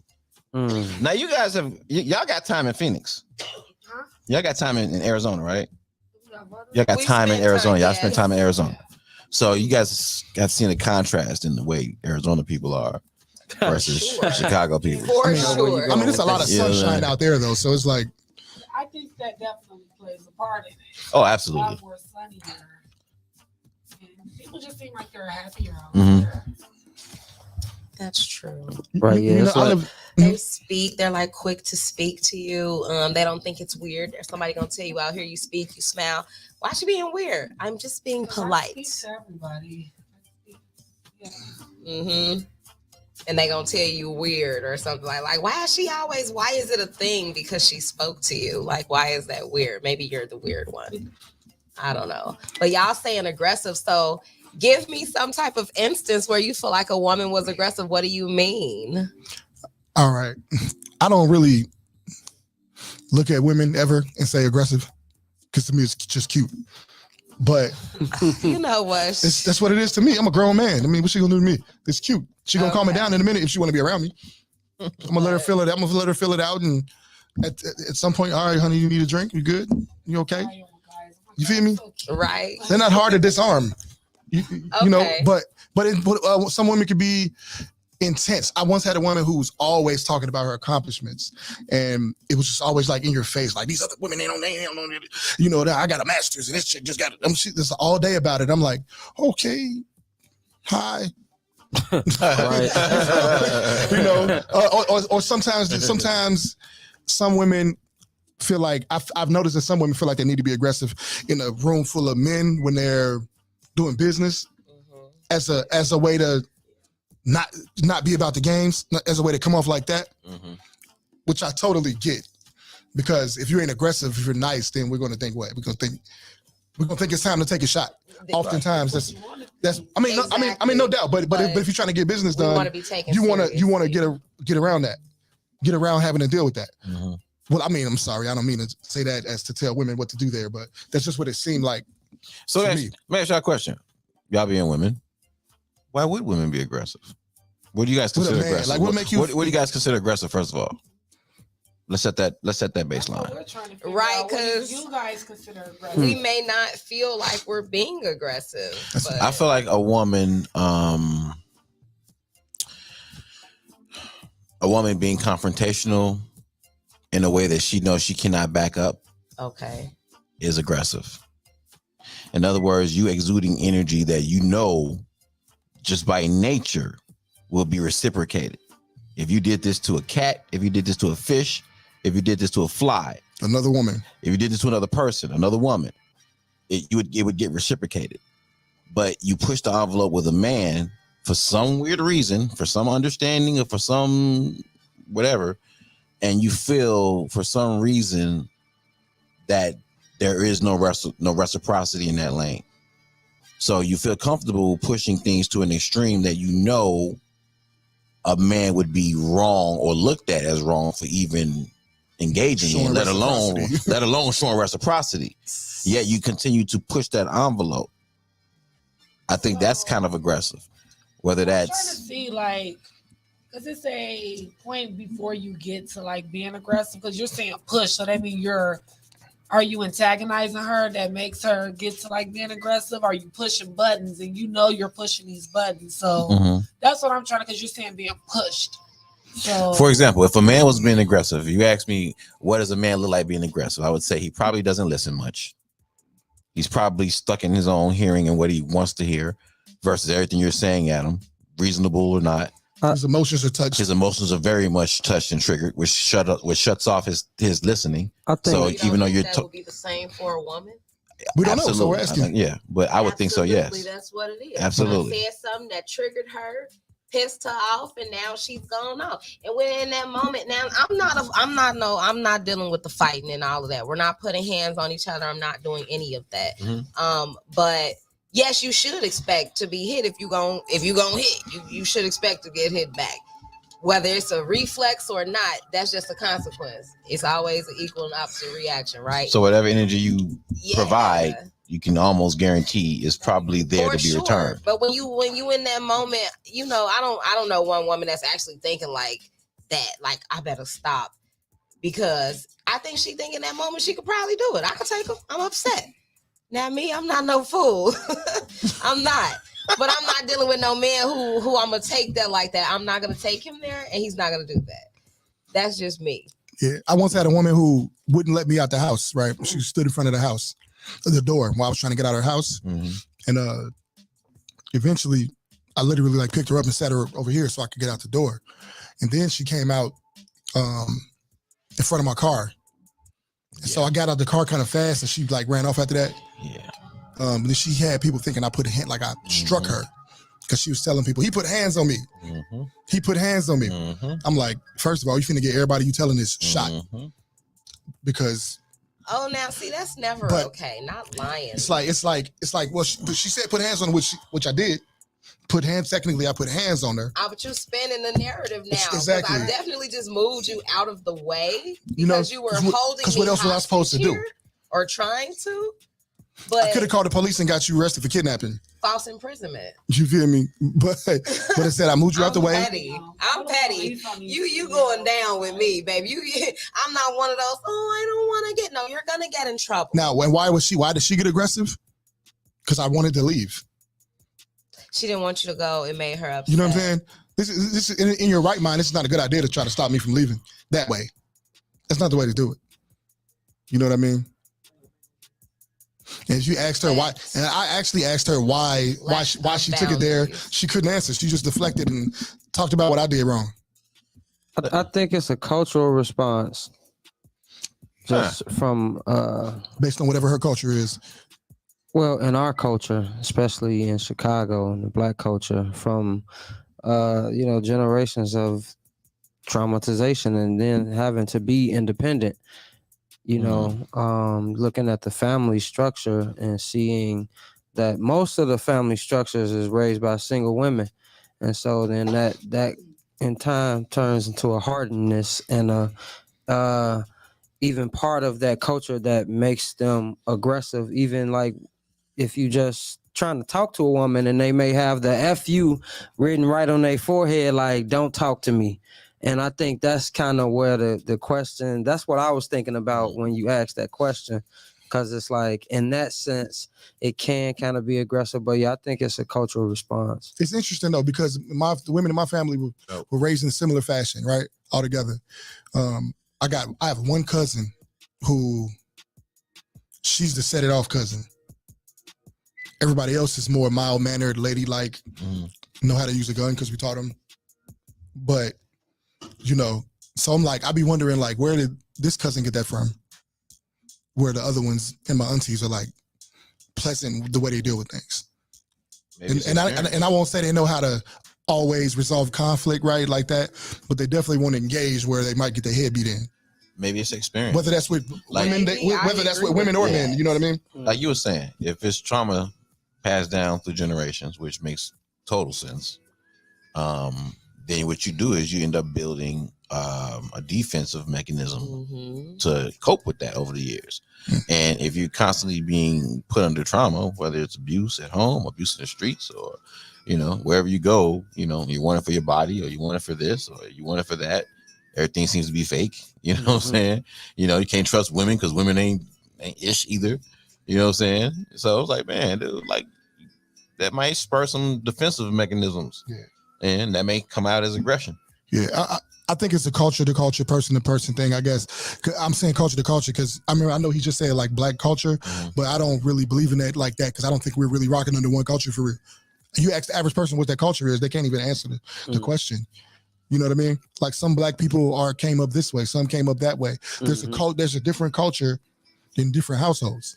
Now you guys y'all got time in Phoenix. Y'all got time in Arizona, right? Y'all got time in Arizona. Y'all spent time in Arizona. So you guys got seen the contrast in the way Arizona people are versus Chicago people. For sure. I mean, it's a lot of sunshine out there though, so it's like. I think that definitely plays a part in it. Oh, absolutely. A lot more sunnier. And people just seem like they're happier out there. That's true. Right, yeah. They speak, they're like quick to speak to you. They don't think it's weird. There's somebody gonna tell you out here, you speak, you smile. Why is she being weird? I'm just being polite. I speak to everybody. And they gonna tell you weird or something like why is it a thing because she spoke to you? Like, why is that weird? Maybe you're the weird one. I don't know. But y'all saying aggressive, so give me some type of instance where you feel like a woman was aggressive. What do you mean? All right. I don't really look at women ever and say aggressive because to me it's just cute. But you know what? That's what it is to me. I'm a grown man. I mean, what's she gonna do to me? It's cute. She gonna calm it down in a minute if she want to be around me. I'm gonna let her feel it. I'm gonna let her feel it out, and at some point, all right, honey, you need a drink? You good? You okay? You feel me? Right. They're not hard to disarm. You know, but some women could be intense. I once had a woman who was always talking about her accomplishments, and it was just always like in your face, like these other women, they don't know, you know, I got a master's and this chick just got it. She this all day about it. I'm like, okay, hi. You know, or sometimes some women feel like I've noticed that some women feel like they need to be aggressive in a room full of men when they're doing business as a way to not be about the games, as a way to come off like that, which I totally get. Because if you ain't aggressive, if you're nice, then we're gonna think what? We're gonna think it's time to take a shot. Oftentimes, that's. I mean, no doubt. But if you're trying to get business done, you wanna get around that, get around having to deal with that. Well, I mean, I'm sorry, I don't mean to say that as to tell women what to do there, but that's just what it seemed like. So let me ask y'all a question. Y'all being women, why would women be aggressive? What do you guys consider aggressive? Like, what do you guys consider aggressive? First of all, let's set that baseline. Right, because you guys consider aggressive. We may not feel like we're being aggressive. But I feel like a woman being confrontational in a way that she knows she cannot back up. Okay. Is aggressive. In other words, you exuding energy that you know just by nature will be reciprocated. If you did this to a cat, if you did this to a fish, if you did this to a fly, another woman, if you did this to another person, another woman, it would get reciprocated. But you push the envelope with a man for some weird reason, for some understanding or for some whatever, and you feel for some reason that there is no reciprocity in that lane. So you feel comfortable pushing things to an extreme that you know a man would be wrong or looked at as wrong for even engaging in, let alone showing reciprocity. Yet you continue to push that envelope. I think that's kind of aggressive. Whether that's I'm trying to see, like, because it's a point before you get to like being aggressive, because you're saying push, so that means are you antagonizing her that makes her get to like being aggressive? Are you pushing buttons and you know you're pushing these buttons? So that's what I'm trying to, because you're saying being pushed. So, for example, if a man was being aggressive, you ask me, what does a man look like being aggressive? I would say he probably doesn't listen much. He's probably stuck in his own hearing and what he wants to hear versus everything you're saying at him, reasonable or not. His emotions are touched. His emotions are very much touched and triggered, which shuts off his listening. I think so. Even though that would be the same for a woman. We don't know, so we're asking. But I would think so. Yes, that's what it is. Absolutely. I said something that triggered her, pissed her off, and now she's gone off. And we're in that moment now. I'm not dealing with the fighting and all of that. We're not putting hands on each other. I'm not doing any of that. But yes, you should expect to be hit if you gon' hit. You should expect to get hit back. whether it's a reflex or not, that's just a consequence. It's always an equal and opposite reaction, right? So whatever energy you provide, you can almost guarantee is probably there to be returned. But when you in that moment, you know, I don't know one woman that's actually thinking like that, like I better stop, because I think she think in that moment she could probably do it. I could take her. I'm upset. Now me, I'm not no fool. I'm not. But I'm not dealing with no man who I'm gonna take that like that. I'm not gonna take him there, and he's not gonna do that. That's just me. Yeah, I once had a woman who wouldn't let me out the house. Right, she stood in front of the door while I was trying to get out of her house, and eventually, I literally like picked her up and set her over here so I could get out the door, and then she came out in front of my car, and so I got out the car kind of fast, and she like ran off after that. Yeah. Then she had people thinking I put a hand, like I struck her, because she was telling people, he put hands on me. He put hands on me. I'm like, first of all, you finna get everybody you telling this shot. Because. Oh, now see, that's never okay. Not lying. It's like, well, she said put hands on her, which I did. Technically, I put hands on her. But you're spinning the narrative now. Exactly. I definitely just moved you out of the way you know, because you were holding me. Because what else was I supposed to do? Or trying to? But I could have called the police and got you arrested for kidnapping. False imprisonment. You feel me? But it said I moved you out the way. I'm petty. You going down with me, baby. I'm not one of those. Oh, I don't want to get. No, you're gonna get in trouble. Now, why did she get aggressive? Because I wanted to leave. She didn't want you to go. It made her upset. You know what I'm saying? This is in your right mind. This is not a good idea to try to stop me from leaving that way. That's not the way to do it. You know what I mean? And you asked her why, and I actually asked her why she took it there. She couldn't answer. She just deflected and talked about what I did wrong. I think it's a cultural response, just from based on whatever her culture is. Well, in our culture, especially in Chicago, and the Black culture, from generations of traumatization, and then having to be independent. Looking at the family structure and seeing that most of the family structures is raised by single women. And so then that in time turns into a hardness and even part of that culture that makes them aggressive. Even like if you just trying to talk to a woman and they may have the F-U written right on their forehead, like, don't talk to me. And I think that's kind of where the question, that's what I was thinking about when you asked that question, because it's like, in that sense, it can kind of be aggressive, but yeah, I think it's a cultural response. It's interesting though, because the women in my family were raised in a similar fashion, right? All together. I have one cousin who, she's the set it off cousin. Everybody else is more mild-mannered, ladylike, know how to use a gun because we taught them. But so I'm like, I be wondering, like, where did this cousin get that from? Where the other ones and my aunties are like pleasant the way they deal with things. And I won't say they know how to always resolve conflict, right, like that, but they definitely want to engage where they might get their head beat in. Maybe it's experience. Whether that's with women, whether that's with women or men, you know what I mean? Like you were saying, if it's trauma passed down through generations, which makes total sense, then what you do is you end up building a defensive mechanism to cope with that over the years. And if you're constantly being put under trauma, whether it's abuse at home, abuse in the streets, or wherever you go, you want it for your body, or you want it for this, or you want it for that. Everything seems to be fake. You know what I'm saying? You can't trust women because women ain't ish either. You know what I'm saying? So I was like, man, dude, like that might spur some defensive mechanisms. Yeah. And that may come out as aggression. Yeah, I think it's a culture to culture, person to person thing, I guess. I'm saying culture to culture because I know he just said like Black culture, but I don't really believe in that like that because I don't think we're really rocking under one culture for real. You ask the average person what that culture is, they can't even answer the question. You know what I mean? Like some Black people came up this way, some came up that way. There's a different culture in different households.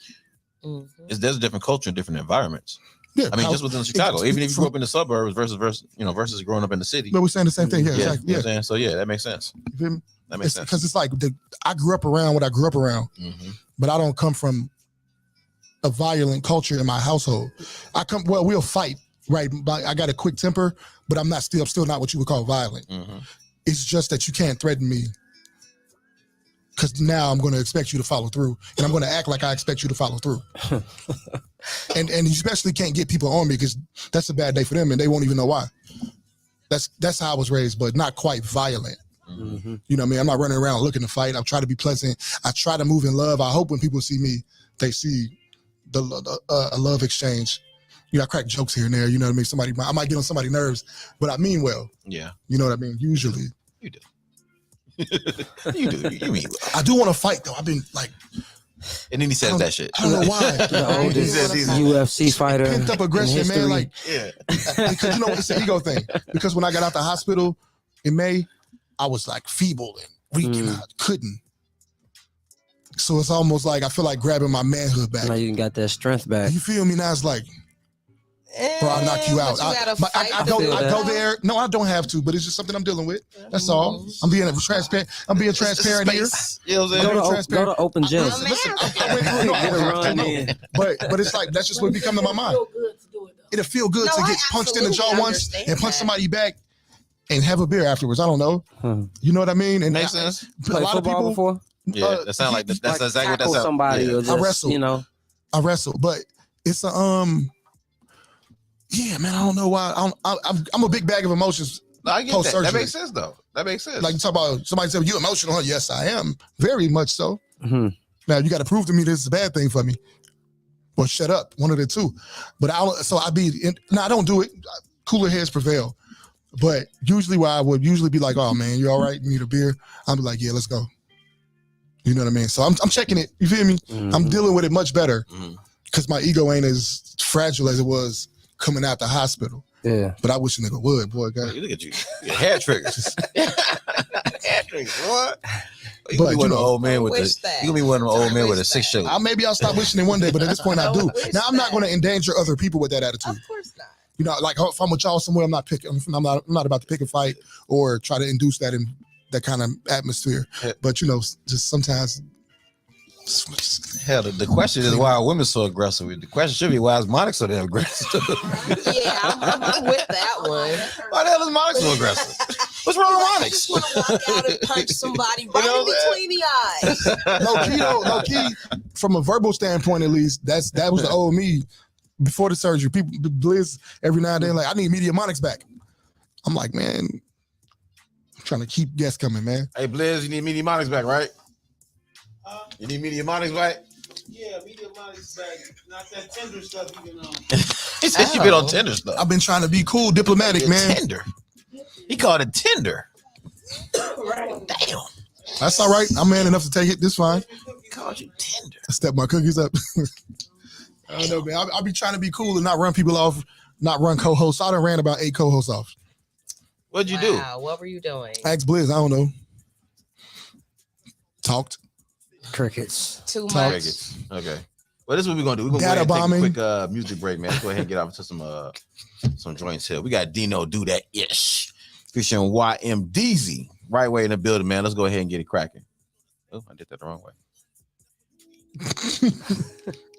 There's a different culture in different environments. Yeah, I mean, just within Chicago, even if you grew up in the suburbs versus growing up in the city. But we're saying the same thing. Yeah, exactly. Yeah. You know what I'm saying? So yeah, that makes sense. You feel me? That makes sense. Because it's like I grew up around what I grew up around, but I don't come from a violent culture in my household. We'll fight, right? But I got a quick temper, but I'm still not what you would call violent. It's just that you can't threaten me. Because now I'm going to expect you to follow through, and I'm going to act like I expect you to follow through. and you especially can't get people on me because that's a bad day for them, and they won't even know why. That's how I was raised, but not quite violent. Mm-hmm. You know what I mean? I'm not running around looking to fight. I try to be pleasant. I try to move in love. I hope when people see me, they see a love exchange. You know, I crack jokes here and there. You know what I mean? I might get on somebody's nerves, but I mean well. Yeah. You know what I mean? Usually. You do. You mean well. I do want to fight though. I've been like. And then he says that shit. I don't know why. The oldest UFC fighter. Pent up aggression, man. Like, yeah. Because you know it's an ego thing. Because when I got out the hospital in May, I was like feeble and weak and I couldn't. So it's almost like I feel like grabbing my manhood back. Now you got that strength back. You feel me? Now it's like, bro, I'll knock you out. I go there. No, I don't have to, but it's just something I'm dealing with. That's all. I'm being transparent. I'm being transparent here. You know what I'm saying? Go to open gym. But it's like that's just what be coming to my mind. It'll feel good to get punched in the jaw once and punch somebody back and have a beer afterwards. I don't know. You know what I mean? And makes sense. A lot of people before. Yeah, that sounds like that's exactly what that sounds. Somebody or just, I wrestle. You know, I wrestle, but it's a yeah, man. I don't know why. I'm a big bag of emotions. No, I get that. That makes sense, though. That makes sense. Like you talk about somebody said, "You emotional?" Huh? Yes, I am. Very much so. Mm-hmm. Now you got to prove to me this is a bad thing for me, or shut up. One of the two. But I don't do it. Cooler heads prevail. But usually, where I would usually be like, "Oh man, you all right? You need a beer?" I'll be like, "Yeah, let's go." You know what I mean? So I'm checking it. You feel me? Mm-hmm. I'm dealing with it much better because my ego ain't as fragile as it was coming out the hospital. Yeah. But I wish a nigga would, boy. God. Look at you. Your hair triggers. Hair triggers, boy. You but, gonna be one of the old men with a 6-shooter. Maybe I'll stop wishing it one day, but at this point I do. Now I'm not going to endanger other people with that attitude. Of course not. You know, like if I'm with y'all somewhere, I'm not about to pick a fight or try to induce that in that kind of atmosphere. But you know, just sometimes. Hell, the question is why are women so aggressive? The question should be why is Monica so damn aggressive? Yeah, I'm with that one. Why the hell is Monica so aggressive? What's wrong with Monica? I just want to walk out and punch somebody right in between the eyes. Low key, from a verbal standpoint at least, that was the old me before the surgery. People, Blizz, every now and then, like, I need Media Monics back. I'm like, man, I'm trying to keep guests coming, man. Hey, Blizz, you need Media Monics back, right? You need Media Monics back? Yeah, Media Monics back. Not that Tinder stuff you been on. He said you been on Tinder stuff. I've been trying to be cool, diplomatic, man. Tinder. He called it Tinder. Right. Damn. That's all right. I'm man enough to take it. This fine. He called you Tinder. I step my cookies up. I don't know, man. I'll be trying to be cool and not run people off, not run co-hosts. I done ran about 8 co-hosts off. What'd you do? What were you doing? Ask Blizz. I don't know. Talked. Crickets. Too much. Crickets. Okay. Well, this is what we're gonna do. We're gonna go ahead and take a quick music break, man. Let's go ahead and get off to some joints here. We got Dino Do That Ish. Featuring YMDZ. Right way in the building, man. Let's go ahead and get it cracking. Oh, I did that the wrong way.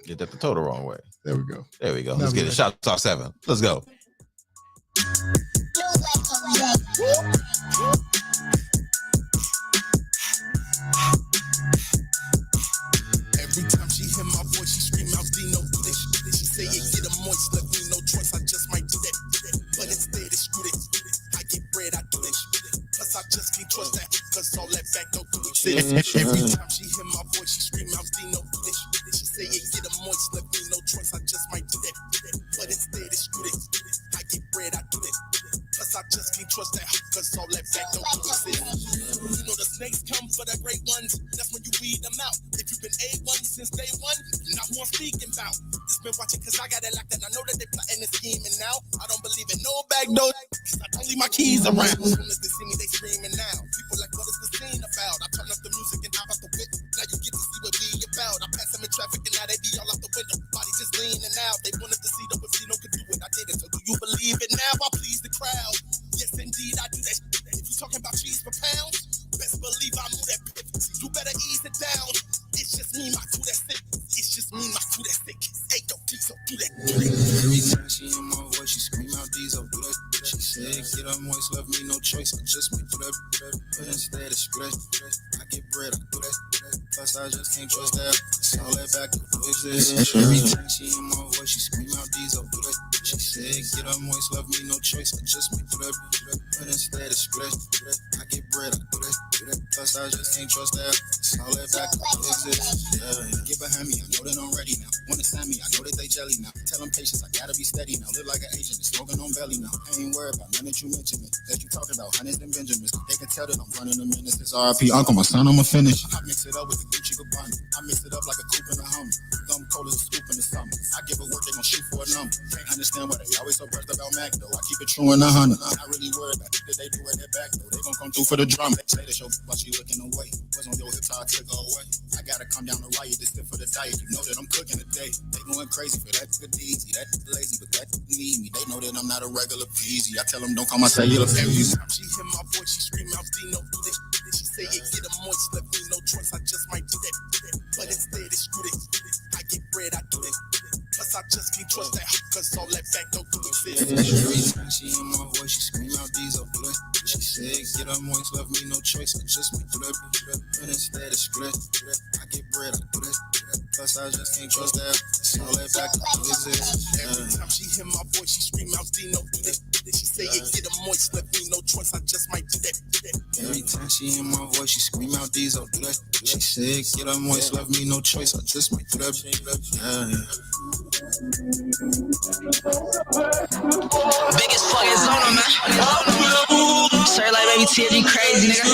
Did that the total wrong way. There we go. There we go. Let's get it. Shoptalk 7. Let's go. Every time she hear my voice, she scream out, Dino, do this. She say it get a moist, let me no choice, I just might do that. But instead it's screw it. I get bread, I do this. Plus I just can't trust that, cause all that back don't do it. Every time she hear my voice, she scream out, Dino, do this. She say it get a moist, let me no choice, I just might do that. But instead it's screw it. I get bread, I do this. Plus I just can't trust that, cause all that back don't do it. You know the snakes come for the great ones. That's when you weed them out. If you've been A1 since day one, you not who I'm speaking about. Just been watching cause I got it locked and I know that they plotting and scheming now. I don't believe in no back door, cause I don't leave my keys around. As soon as they see me, they screaming now. People like, what is the scene about? I turn up the music and hop out the whip. Now you get to see what we about. I pass them in traffic and now they be all out the window. Body just leaning out. They wanted to see the Wavino could do it. I did it. So do you believe it now? I please the crowd. Yes, indeed, I do that. If you talking about cheese for pounds, best believe I move that pip. You better ease it down. It's just me, my crew that's sick. It's just me, my crew that's sick. Hey, yo, so do that. Every time she hear my voice, she scream out Diesel, do that. She said, get up moist, left me no choice. I just make that, but instead of split. I get bread, I do that. Plus, I just can't trust that. It's all that back to exist. Every time she in my voice, she scream out these up. She said, get up moist, left me no choice. I just make that, but instead of split. I get bread, I do that. Plus, I just can't trust that. It's all that back to exist. Get behind me, I know that I'm ready now. Wanna sign me, I know that they jelly now. Tell them patience, I gotta be steady now. Live like an agent, smoking on belly now. I ain't worried about none that you mentioned. That you talking about hundreds and Benjamins. They can tell that I'm running a minute. This RP uncle, my son, I'ma finish. I mix it up with the Gucci Gabbana. I mix it up like a coupe and a Hummer. Gum cold as a scoop in the summer. I give a work, they gon' shoot for a number. Can't understand why they always so pressed about Mac though. I keep it true in 100. Not really worried about it. They do at their back though. They gon' come through for the drum. They say they show while she looking away. Was on your guitar to go away. I gotta come down to riot to sit for the diet. You know that I'm cooking today. They going crazy for that good easy. That lazy, but that need me. They know that I'm not a regular peasy. I tell them don't call my cellular peasy. She hear my voice, she scream out, Dino, do this. She say it get a moist, left me no choice. I just might do that. But instead it's screw it. I get bread, I do it. Plus I just can't trust that, cause all that back don't do exist. Every time she hear my voice, she scream out these up. She said, get up moist, left me no choice. I just might do that. But instead it's split. I get bread, I do that. Plus I just can't trust that. It's all that back don't exist. Every time she hear my voice, she scream out Dino, do that. She say it get a moist, left me no choice. I just might do that. Every time she hear my voice, she scream out these up, do that. She said, get up moist, left me no choice. I just might do that. Biggest fucking zone, man. Sir, like baby TFG crazy, nigga.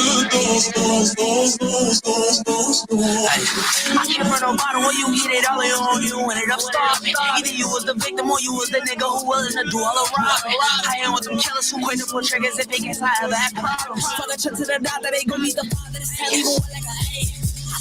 I can't run no bottle when you get it all on you and it up starving. Either you was the victim or you was the nigga who willing to do all the robbing. I ain't with them killers who quit to pull triggers if they guess I ever had problems. Fuck a trip to the doctor, they gon' meet the father. This hell even like a A. I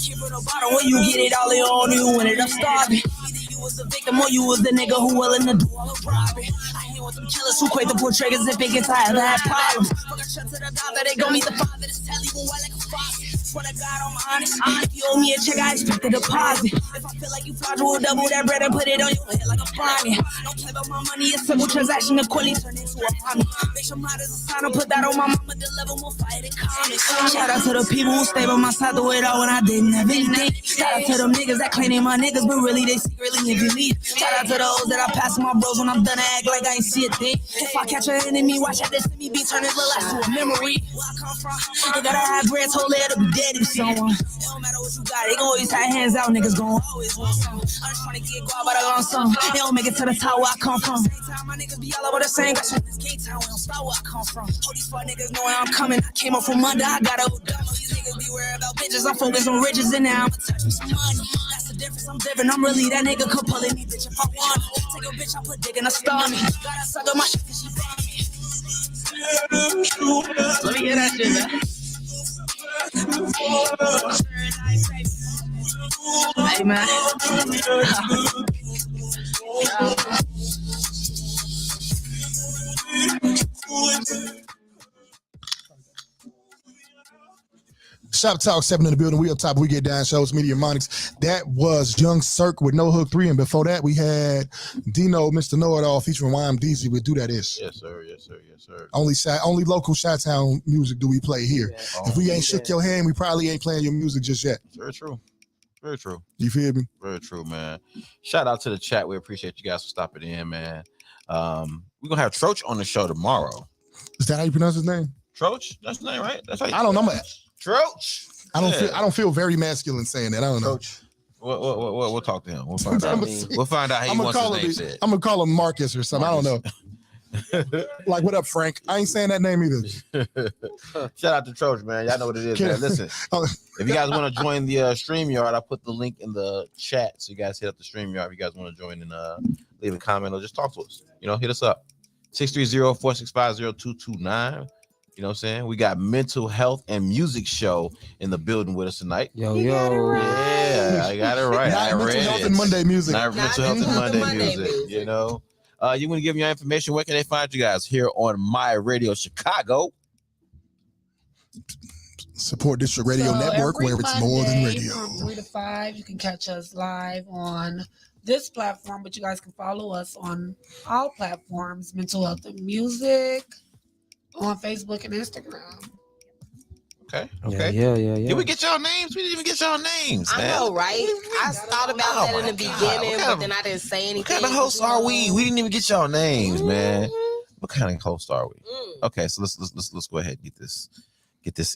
can't run no bottle when you get it all on you and it up starving. You was the victim or you was the nigga who willing to do all the robbing. I ain't with them killers who quit to pull triggers if they get tired of that problem. Fuck a trip to the doctor, they gon' meet the father. This tell even white like a father. Swear to God, I'm honest. If you owe me a check, I expect a deposit. If I feel like you fraud, we'll double that bread and put it on your head like a fine. Don't play about my money, it's simple transaction. The quality turn into a mommy. Make sure mine is a sign, I'll put that on my mama. The level more fight and comics. Shout out to the people who stay by my side through it all when I didn't have anything. Shout out to them niggas that claim they my niggas, but really they secretly envy me. Shout out to those that I pass my bros when I'm done, I act like I ain't see a thing. If I catch an enemy, watch out this me be turning little life to a memory. Where I come from, they gotta have bread, whole head to be dead if someone. It don't matter what you got, they gon' always have hands out, niggas gon' always want some. I'm just tryna get guap, but I got some. They don't make it to the top where I come from. Same time, my niggas be all over the same. Got shit this K-Town, we don't start where I come from. All these fuck niggas know where I'm coming. I came up from under, I got a dumb. These niggas be worried about bitches, I'm focused on riches, and now I'ma touch with some money. That's the difference, I'm different, I'm really that nigga, could pull me, bitch, if I want. Take a bitch, I put dick in a stomach. Gotta suck up my shit, cause she brought me. Let me hear that shit, man. Hey, man. Shoptalk 7 in the building. We up top. We get down. Shows Media Monics. That was Young Cirque with No Hook 3. And before that, we had Dino, Mr. Know-It-All featuring YMDZ with Do That Ish. Yes, sir. Yes, sir. Yes, sir. Only local Chi-Town music do we play here. If we ain't shook your hand, we probably ain't playing your music just yet. Very true. Very true. You feel me? Very true, man. Shout out to the chat. We appreciate you guys for stopping in, man. We're gonna have Troach on the show tomorrow. Is that how you pronounce his name? Troach? That's his name, right? That's how you I don't know. Troach. I don't feel very masculine saying that. I don't know. Troach. We'll talk to him. We'll find out. We'll find out how he wants his name said. I'm gonna call him Marcus or something. Marcus. I don't know. Like, what up, Frank? I ain't saying that name either. Shout out to Troach, man. Y'all know what it is, man. Listen, if you guys want to join the StreamYard, I put the link in the chat, so you guys hit up the StreamYard if you guys want to join and leave a comment or just talk to us. You know, hit us up. 630-465-0229. You know what I'm saying? We got Mental Health and Music Show in the building with us tonight. Yo. Yeah, I got it right. Not Mental Health and Monday Music. Not Mental Health and Monday music. You know? You want to give me your information? Where can they find you guys? Here on My Radio Chicago. Support District Radio Network, where it's more than radio. From 3 to 5, you can catch us live on this platform, but you guys can follow us on all platforms. Mental Health and Music. on Facebook and Instagram. Okay. Yeah. Did we get y'all names? We didn't even get y'all names, man. I know, right? I thought about that in the beginning, but then I didn't say anything. What kind of hosts are we? We didn't even get y'all names, man. What kind of host are we? Okay, so let's go ahead and get this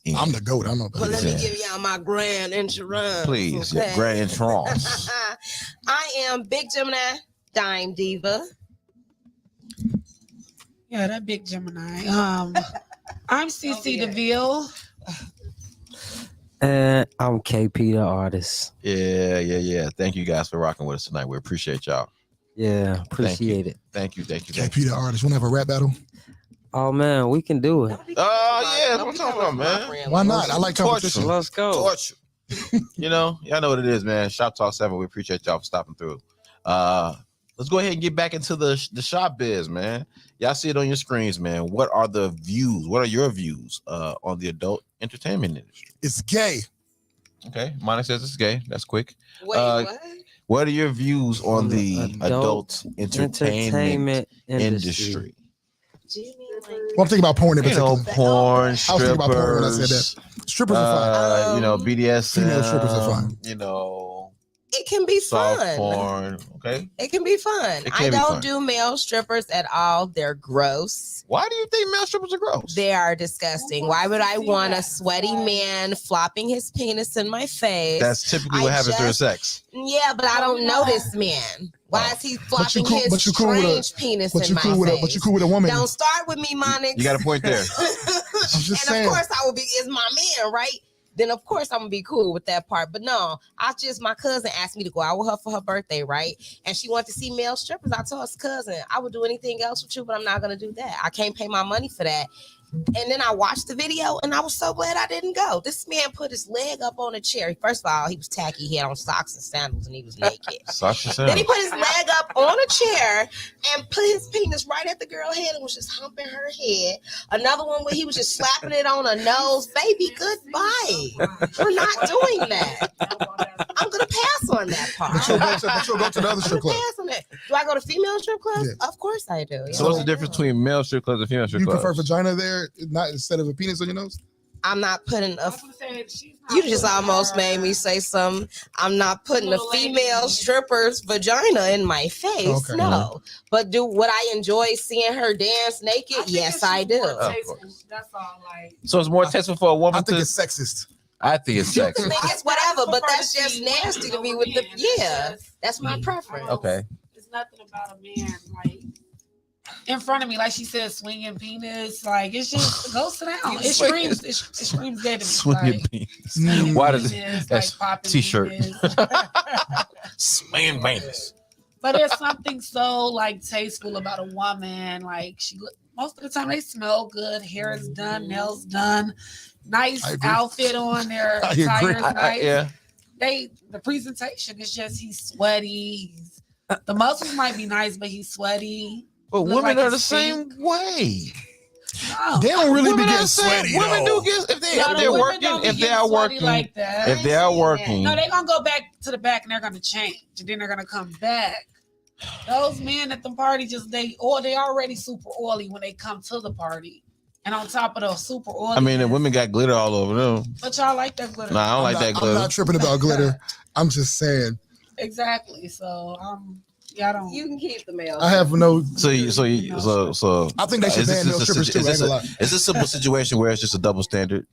in. I'm the GOAT. I know about Well, this. let me give y'all my grand entrance. Please, okay? grand entrance. I am Big Gemini, Dime Diva. Yeah, that big Gemini. I'm CC DeVille. And I'm KP the artist. Yeah. Thank you guys for rocking with us tonight. We appreciate y'all. Yeah, appreciate it. Thank you. KP the artist. Wanna have a rap battle? Oh man, we can do it. Oh yeah, that's what I'm talking about, man. Why not? I like competition. Let's go. Torture. You know, y'all know what it is, man. Shop Talk 7. We appreciate y'all for stopping through. Let's go ahead and get back into the shop biz, man. Y'all see it on your screens, man. What are the views? What are your views on the adult entertainment industry? It's gay. Okay, Monica says it's gay. That's quick. Wait, what? What are your views on the adult entertainment industry? Do you mean like Well, I'm thinking about porn in You particular. know, porn, I was thinking about porn when I said strippers, that. Strippers are fine. you know, BDSM. Female strippers are fine. You know, it can be soft fun. porn. Okay. It can be fun. It I can be don't fun. do male strippers at all. They're gross. Why do you think male strippers are gross? They are disgusting. Why would I want a sweaty man flopping his penis in my face? That's typically what happens during sex. Yeah, but I don't know this man. Why is he flopping his strange penis in my face? But you cool with a woman. Don't start with me, Monix. You got a point there. I'm just saying. Of course I will be, is my man, right? Then of course I'm gonna be cool with that part. But no, my cousin asked me to go out with her for her birthday, right? And she wanted to see male strippers. I told her, cousin, I would do anything else with you, but I'm not gonna do that. I can't pay my money for that. And then I watched the video and I was so glad I didn't go. This man put his leg up on a chair. First of all, he was tacky. He had on socks and sandals and he was naked. Then he put his leg up on a chair and put his penis right at the girl's head and was just humping her head. Another one where he was just slapping it on her nose. Baby, goodbye. We're not doing that. I'm going to pass on that part. But you'll go to the other strip club. Pass on that. Do I go to female strip clubs? Yeah. Of course I do. So what's the difference between male strip clubs and female strip You clubs? prefer vagina there, not instead of a penis on your nose? I'm not putting a. You just almost made me say something. I'm not putting a female stripper's vagina in my face. Okay. No, but would I enjoy seeing her dance naked? Yes, I do. That's all. Like, So it's more tasteful for a woman I think to. it's sexist. I think it's I sexy. think it's whatever, but that's just nasty to me. With the that's my preference. Okay. it's nothing about a man like in front of me, like she said, swinging penis. Like it's just go sit down. It screams. It screams dead to me. Swinging like, penis. Why does penis, it? That's like, popping t-shirt. penis. Swinging penis. But there's something so like tasteful about a woman. Like most of the time they smell good. Hair is done, nails done, nice outfit on. Their tires nice. Yeah. The presentation is just he's sweaty. The muscles might be nice, but he's sweaty. But Look women like are the he's same way. No. They don't really be Women are getting the same. sweaty. Women though. do get if No, they're women working. don't be If they getting are sweaty working. like that. If they are working. No, they're gonna go back to the back and they're gonna change, and then they're gonna come back. Those men at the party they already super oily when they come to the party, and on top of the super oily. I mean, the women got glitter all over them. But y'all like that glitter. Nah, I don't like that glitter. I'm not tripping about glitter. I'm just saying. Exactly. So yeah, I don't. You can keep the male. I have no. So I think they should ban male strippers too. Is this a simple situation where it's just a double standard?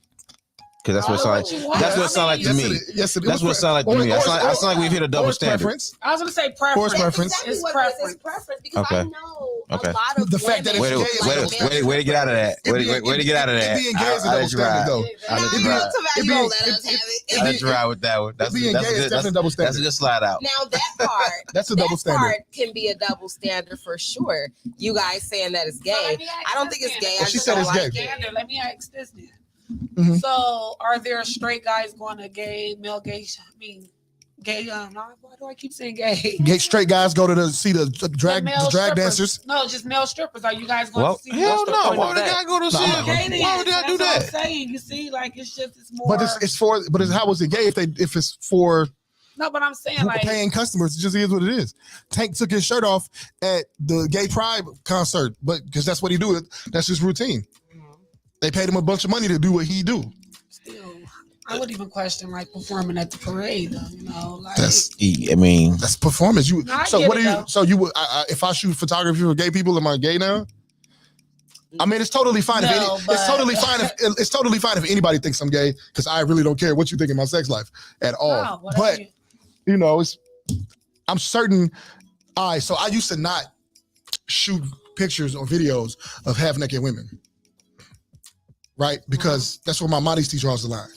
Because that's what it sounds like. That's what it sounds like to me. Yes, That's what it sounds like to me. I sound like we've hit a double standard. Preference. I was gonna say preference. Horse preference. It's preference. because Okay. I know Okay. a lot of The fact that it's women gay is Wait to get out of that. Wait to get out of that. It being gay is a double standard, though. I'll let you ride. I'll let you ride with that one. That's being gay is definitely a double That's a standard. good slide out. Now that part, That's a double standard. part can be a double standard for sure. You guys saying that it's gay. I don't think it's gay. I She just said don't it's like gay. it. Let me ask this then. Mhm. So, are there straight guys going to gay? Why do I keep saying gay? Gay straight guys go to see the drag male drag strippers. dancers. No, just male strippers. Are you guys going Well, to see? hell the no. point Why of would a that? guy go to see No, him? Okay, then. Why would I do That's what I'm that? saying. You see, like it's more. But it's how is it gay if it's for no, but I'm saying people like paying customers? It just is what it is. Tank took his shirt off at the gay pride concert, but because that's what he do. That's his routine. They paid him a bunch of money to do what he do. Still, I would even question like performing at the parade, though. You know, like That's performance. You No, I so get what it, do you? though. So you would if I shoot photography for gay people, am I gay now? I mean, it's totally fine. It's totally fine. It's totally fine if anybody thinks I'm gay, because I really don't care what you think in my sex life at all. No, but you know, I'm certain. So I used to not shoot pictures or videos of half naked women, right? Because that's where my modesty draws the line.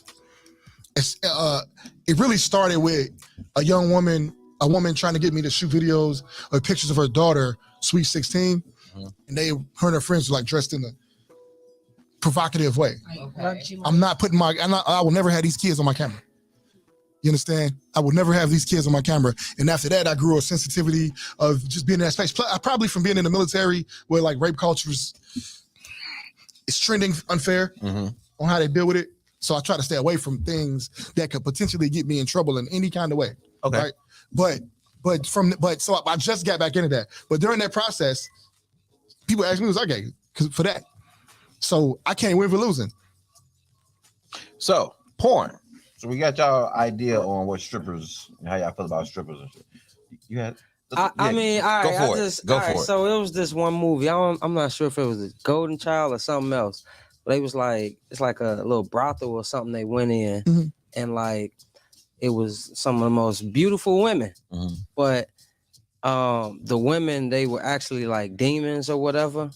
It really started with a woman trying to get me to shoot videos or pictures of her daughter, Sweet 16. And her and her friends were like dressed in a provocative way. I'm not putting I will never have these kids on my camera. You understand? I will never have these kids on my camera. And after that, I grew a sensitivity of just being in that space. Probably from being in the military where like rape culture is trending unfair on how they deal with it. So I try to stay away from things that could potentially get me in trouble in any kind of way. Okay. Right? So I just got back into that. But during that process, people ask me, was I gay? For that. So I can't win for losing. So porn. So we got y'all idea on what strippers, how y'all feel about strippers and shit. You had. I mean, all right. Go for it. So it was this one movie. I'm not sure if it was a Golden Child or something else, but it was like it's like a little brothel or something they went in, and like it was some of the most beautiful women, but the women, they were actually like demons or whatever.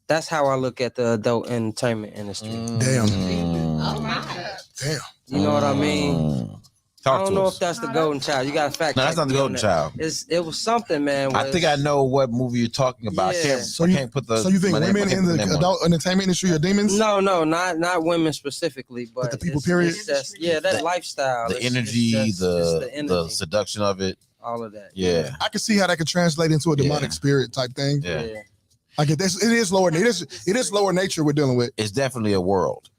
That's how I look at the adult entertainment industry. Damn. Oh my God. Damn. You know what I mean? I don't know us. if that's the Golden Child. You got to fact check. No, that's not the Golden Child. It was something, man. I think I know what movie you're talking about. Yeah. So you think women in the adult entertainment industry are demons? No, not women specifically, but the people, period? That lifestyle. The energy, the seduction of it. All of that. Yeah. I can see how that could translate into a demonic spirit type thing. Yeah. I get this. It is lower. It is lower nature we're dealing with. It's definitely a world.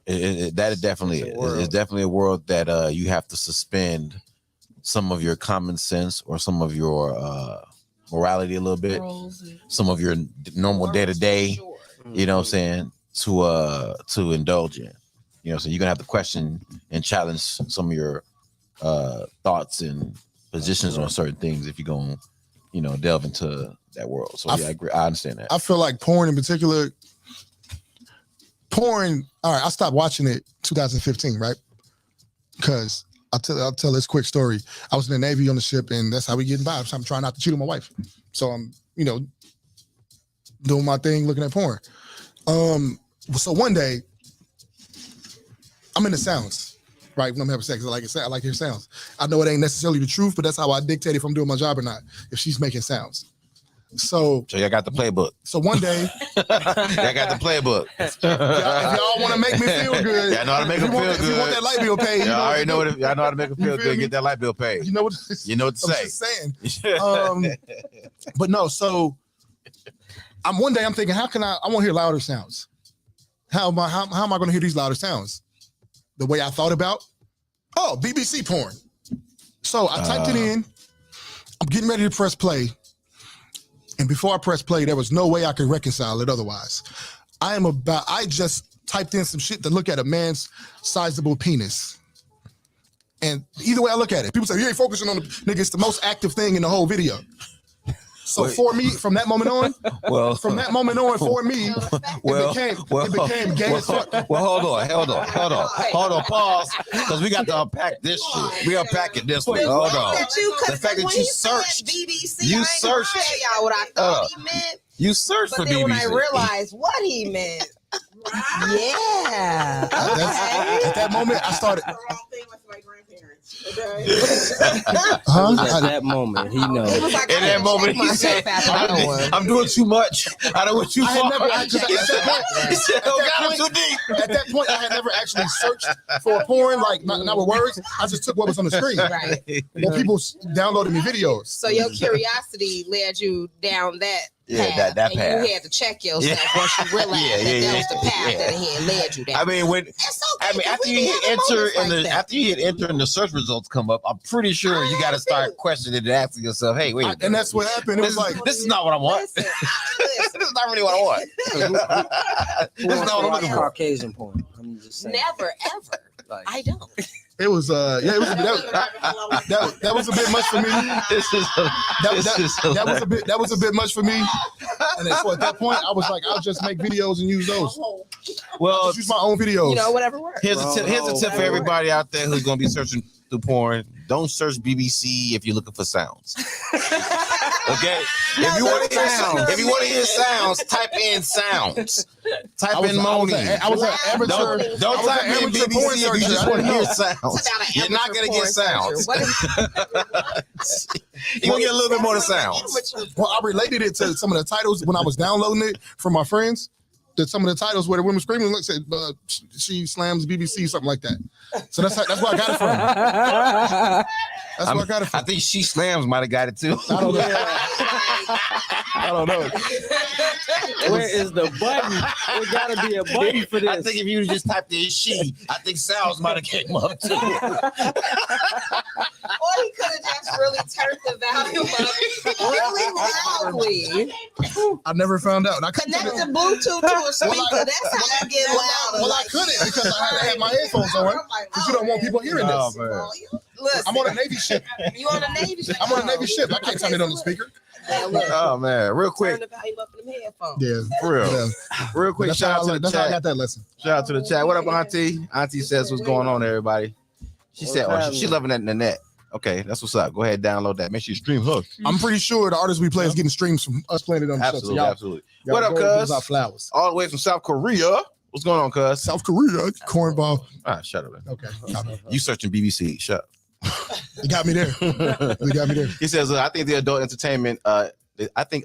That is definitely it's definitely a world that you have to suspend some of your common sense or some of your morality a little bit, some of your normal day to day. You know what I'm saying? To indulge in. You know, so you're gonna have to question and challenge some of your thoughts and positions on certain things if you're gonna, delve into that world. So I agree. I understand that. I feel like porn in particular. Porn. All right, I stopped watching it 2015, right? Because I'll tell this quick story. I was in the Navy on the ship, and that's how we get by. So I'm trying not to cheat on my wife. So I'm, doing my thing, looking at porn. So one day, I'm into sounds, right? When I'm having sex, I like to hear sounds. I know it ain't necessarily the truth, but that's how I dictate if I'm doing my job or not. If she's making sounds. So y'all got the playbook. So one day, y'all got the playbook. If y'all want to make me feel good, y'all know how to make them feel good. If you want that light bill paid, y'all already know what. Y'all know how to make them feel good. Get that light bill paid. You know what? You know what to say. I'm just saying. But no. So one day I'm thinking, how can I want to hear louder sounds? How am I going to hear these louder sounds? The way I thought about. Oh, BBC porn. So I typed it in. I'm getting ready to press play. And before I press play, there was no way I could reconcile it otherwise. I just typed in some shit to look at a man's sizable penis. And either way I look at it, people say, you ain't focusing on the nigga, it's the most active thing in the whole video. So for me, from that moment on, it became gay as fuck. Well, hold on, pause, because we got to unpack this shit. We unpacking this one. Hold on. The fact that you searched, BBC, you I ain't searched. gonna tell y'all what I thought he meant. You searched for But then BBC. when I realized what he meant, yeah. At that moment, I started. At that moment, he knows. It was like, In that moment, he said, I'm doing too much. I don't want too far. At that point, I had never actually searched for porn, like not with words. I just took what was on the screen. Right. Well, people downloaded me videos. So your curiosity led you down that path. That path. And you had to check yourself once you realized that was the path that had led you down. I mean, after you hit enter and the search results come up, I'm pretty sure you got to start questioning and asking yourself, hey, wait. And that's what happened. It was like, this is not what I want. Listen, not really what I want. This is all I'm looking for. Caucasian porn. I'm just saying. Never ever. Like, I don't. It was that was a bit much for me. That was a bit much for me. And then, so at that point, I was like, I'll just make videos and use those. Well, just use my own videos. You know, whatever works. Here's a tip for everybody out there who's gonna be searching through porn. Don't search BBC if you're looking for sounds. Okay? If you want to hear sounds, type in sounds. Type in moaning. I was an amateur. Don't type in BBC if you just want to hear sounds. You're not gonna get sounds. You're gonna get a little bit more to sounds. Well, I related it to some of the titles when I was downloading it from my friends. Some of the titles where the women screaming, like said, she slams BBC, something like that. So that's where I got it from. That's where I got it from. I think She Slams might have got it too. I don't know. I don't know. Where is the button? There gotta be a button for this. I think if you just typed in she, I think sounds might have came up too. Or he could have just really turned the volume up really loudly. I never found out. I Connect the Bluetooth to a speaker. That's how you get louder. Well, I couldn't because I had to have my headphones on. Because you don't want people hearing this. Listen, I'm on a Navy ship. You on a Navy ship? I'm on a Navy ship. I can't turn it on the speaker. Oh man, real quick. Turn the volume up in them headphones. Yeah, for real. Yeah. Real quick, shout out to the that's how I chat. got that lesson. Shout out to the chat. What up, Auntie? Auntie says what's going on, everybody. She said, "Oh, she loving that in the net." Okay, that's what's up. Go ahead, download that. Make sure you stream her. I'm pretty sure the artists we play is getting streams from us playing it on the Absolutely, show. So absolutely. What up, cuz? Flowers. All the way from South Korea. What's going on, cuz? South Korea, cornball. Shut up, man. Okay. You searching BBC? Shut up. It got me there. It got me there. He says, "I think the adult entertainment. I think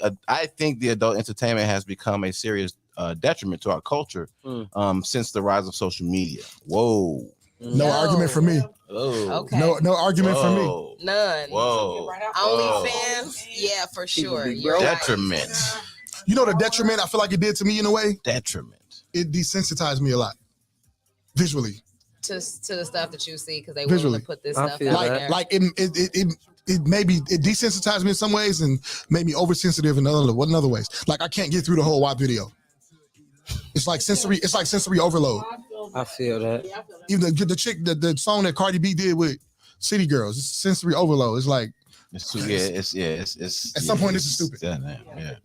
the adult entertainment has become a serious detriment to our culture since the rise of social media." Whoa. No argument for me. Oh. Okay. No argument for me. None. Whoa. OnlyFans, yeah, for sure. You're Detriment. Right. You know the detriment I feel like it did to me in a way? Detriment. It desensitized me a lot. Visually. To the stuff that you see because they Visually. want to put this stuff out there. Like it maybe it desensitized me in some ways and made me oversensitive in other ways. Like I can't get through the whole WAP video. It's like sensory overload. I feel that. Even the song that Cardi B did with City Girls, it's sensory overload. It's like At some point this is stupid. Yeah.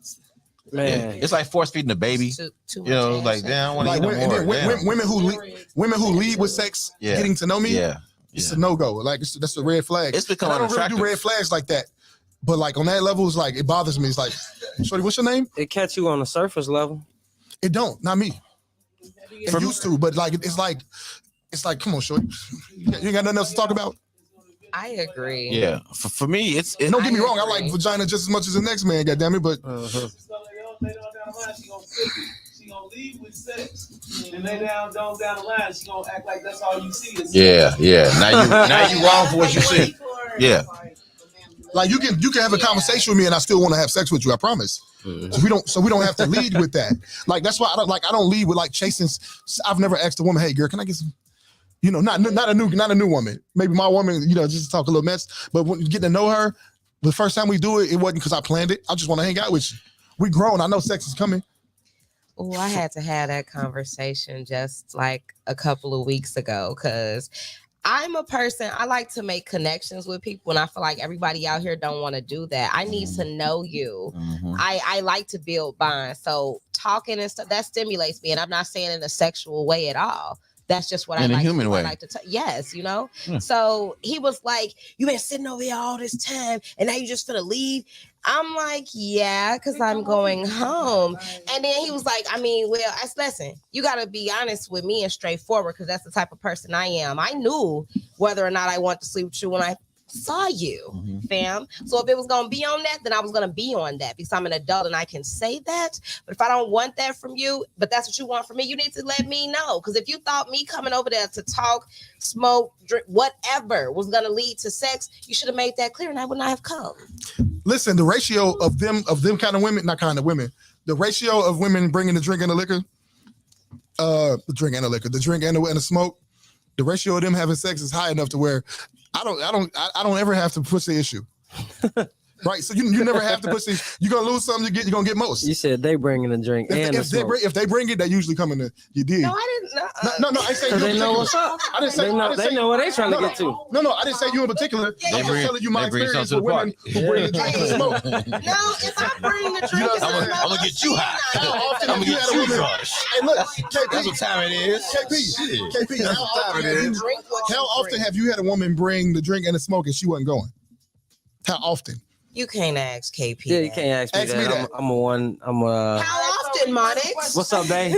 Man, it's like force feeding a baby. Too You know, like damn, I want to eat no more. Women who lead with sex, getting to know me, it's a no-go. Like that's a red flag. It's becoming I don't really do red flags like that. But like on that level, it's like it bothers me. It's like, shorty, what's your name? It catch you on the surface level. It don't, not me. It used to, but like it's like, come on, shorty. You ain't got nothing else to talk about? I agree. Yeah, for me, it's don't get me wrong. I like vagina just as much as the next man. Goddamn it, but. She gonna leave with sex, and lay down the line. She gonna act like that's all you see. Yeah. Now you wrong for what you see. Yeah. Like you can have a conversation with me and I still want to have sex with you. I promise. So we don't have to lead with that. Like that's why I don't lead with like chasing. I've never asked a woman, "Hey, girl, can I get some?" You know, not a new woman. Maybe my woman, you know, just talk a little mess. But when you get to know her, the first time we do it, it wasn't because I planned it. I just want to hang out with you. We grown. I know sex is coming. Oh, I had to have that conversation just like a couple of weeks ago because I'm a person, I like to make connections with people, and I feel like everybody out here don't want to do that. I need to know you. I like to build bonds. So talking and stuff, that stimulates me. And I'm not saying in a sexual way at all. That's just what I like. In a human way. I like to yes, you know? So he was like, "You been sitting over here all this time, and now you just finna leave?" I'm like, "Yeah, because I'm going home." And then he was like, listen, you got to be honest with me and straightforward because that's the type of person I am. I knew whether or not I want to sleep with you when I saw you, fam. So if it was going to be on that, then I was going to be on that because I'm an adult and I can say that. But if I don't want that from you, but that's what you want from me, you need to let me know. Because if you thought me coming over there to talk, smoke, drink, whatever was going to lead to sex, you should have made that clear and I would not have come. Listen, the ratio of them kind of women, not kind of women, the ratio of women bringing the drink and the liquor, the drink and the smoke, the ratio of them having sex is high enough to where I don't ever have to push the issue. Right, so you never have to pussy. You're gonna lose something. You're gonna get most. You said they bringing a drink If they bring it, they usually come in. You did. No, I didn't. No, I say you. They know what's up. I didn't say they know what they trying to get to. No, I didn't say you in particular. I'm just telling you my experience with women who bring the drink and smoke. No, if I bring the drink, I'm gonna get you high. How often I'm have gonna you get had a you woman? crushed. Hey, look, KP, That's what time it is. KP, how often have you had a woman bring the drink and the smoke and she wasn't going? How often? You can't ask KP. Yeah, you can't ask me that. I'm a. How often, Monix? What's up, babe?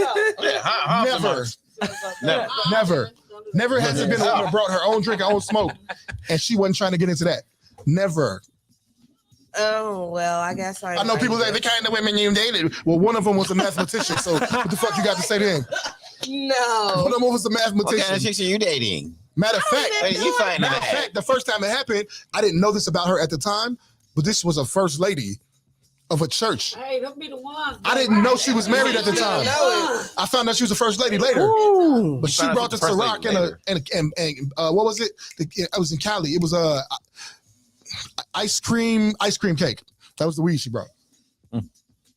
Never has there been a woman brought her own drink, her own smoke, and she wasn't trying to get into that. Never. Oh, well, I guess I know people say the kind of women you dated. Well, one of them was a mathematician, so what the fuck you got to say to him? No. One of them was a mathematician. What kind of chicks are you dating? Matter of fact, the first time it happened, I didn't know this about her at the time, but this was a first lady of a church. Hey, don't be the one. I didn't know she was married at the time. I found out she was the first lady later. Ooh. But she brought the Ciroc and what was it? I was in Cali. It was ice cream cake. That was the weed she brought.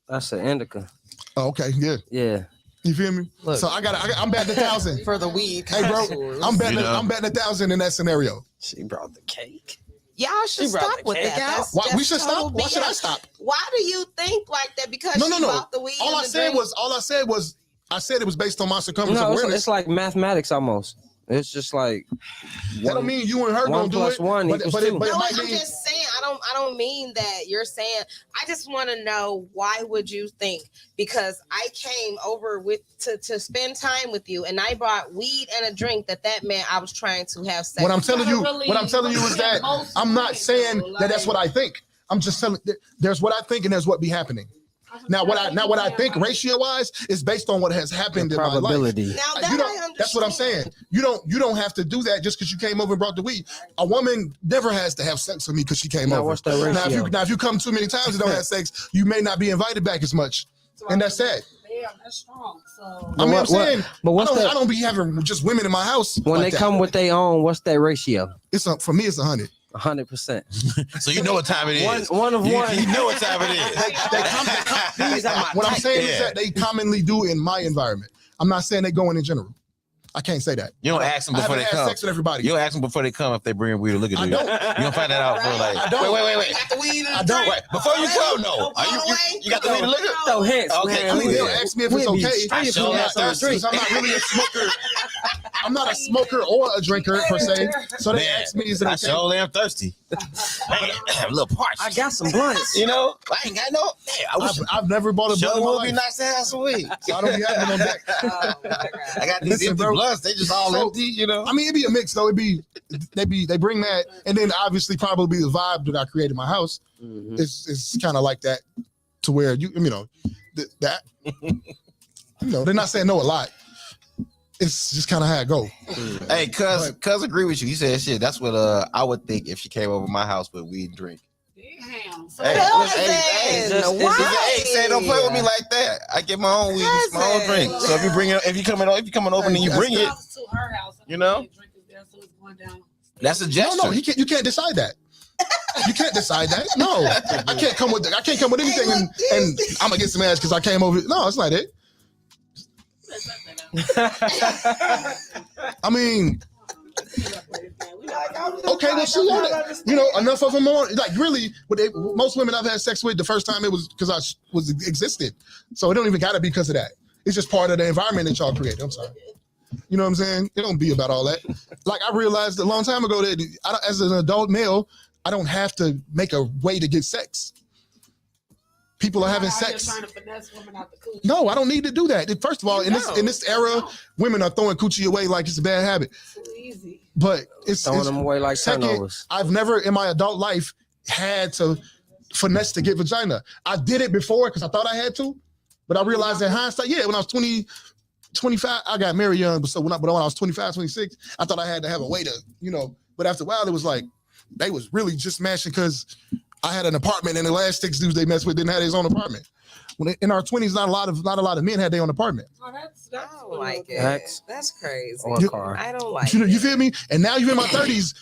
That's an indica. Oh, okay, yeah. Yeah. You feel me? Look, so I'm betting 1,000 for the weed. Hey, bro, I'm betting 1,000 in that scenario. She brought the cake. Y'all should stop with that. Why, we should stop. Why should I stop? Why do you think like that? Because no. bought the weed. All I said was it was based on my circumference of awareness. It's like mathematics almost. It's just like that don't mean you and her gonna do it. One but equals two. I'm just saying. I don't mean that you're saying. I just want to know why would you think? Because I came over to spend time with you, and I brought weed and a drink that meant I was trying to have sex. What I'm telling you is that I'm not saying that that's what I think. I'm just telling. There's what I think, and there's what be happening. Now what I think ratio wise is based on what has happened in my life. Now that's what I'm saying. You don't have to do that just because you came over and brought the weed. A woman never has to have sex with me because she came over. What's that ratio? Now if you come too many times and don't have sex, you may not be invited back as much, and that's sad. Yeah, that's strong. So I mean, I'm saying, I don't be having just women in my house when they come with their own. What's that ratio? For me, it's 100. 100%. So you know what time it is. One of one. You know what time it is. What I'm saying is that they commonly do in my environment. I'm not saying they going in general. I can't say that. You don't ask them before they come. Sex with everybody. You don't ask them before they come if they bring weed or look at you. You don't find that out for like. I don't. Wait. I don't. Wait, before you come, no. You got the weed and liquor? No hits. Okay. I mean, they'll ask me if it's okay. I'm not really a smoker. I'm not a smoker or a drinker per se. So they ask me, is it okay? I sure am thirsty. A little parched. I got some blunts. You know, I ain't got no. I've never bought a blunt in my life. Be nice to have some weed. So I don't be having on deck. I got these empty blunts. They just all empty, you know. I mean, it'd be a mix though. They bring that, and then obviously probably the vibe that I created in my house is kind of like that, to where that they're not saying no a lot. It's just kind of how it go. Hey, cuz agree with you. He said shit. That's what I would think if she came over my house with weed and drink. Damn. Hey, say don't play with me like that. I get my own weed, my own drink. So if you coming over and you bring it, you know, that's a gesture. No, you can't decide that. You can't decide that. No, I can't come with anything and I'm gonna get some ass because I came over. No, it's not it. I mean, okay, well, she wanted, enough of them on. Like, really, most women I've had sex with, the first time it was because I was existed. So it don't even gotta be because of that. It's just part of the environment that y'all create. I'm sorry. You know what I'm saying? It don't be about all that. Like, I realized a long time ago that as an adult male, I don't have to make a way to get sex. People are having sex. Trying to finesse women out the coochie. No, I don't need to do that. First of all, in this era, women are throwing coochie away like it's a bad habit. Too easy. But it's throwing them away like turnovers. I've never in my adult life had to finesse to get vagina. I did it before because I thought I had to, but I realized in hindsight, when I was 20, 25, I got married young, but when I was 25, 26, I thought I had to have a way to, but after a while, it was like, they was really just smashing because I had an apartment and the last 6 dudes they messed with didn't have his own apartment. When in our 20s, not a lot of men had their own apartment. Oh, I don't like it. That's crazy. Or a car. I don't like it. You feel me? And now you're in my 30s,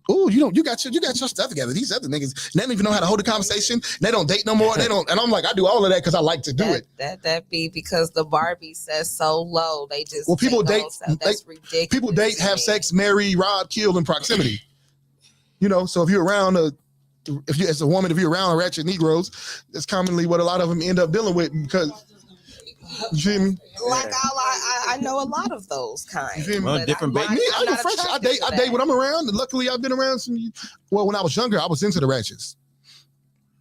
Oh, you got your stuff together. These other niggas, they don't even know how to hold a conversation. They don't date no more. They don't, and I'm like, I do all of that because I like to do it. That be because the Barbie says so low. They just people date. That's ridiculous. People date, have sex, marry, rob, kill in proximity. So if you're around as a woman, if you're around ratchet Negroes, that's commonly what a lot of them end up dealing with because. You feel me? Like I know a lot of those kinds. Different baby. I date when I'm around. And luckily, I've been around when I was younger, I was into the ratchets.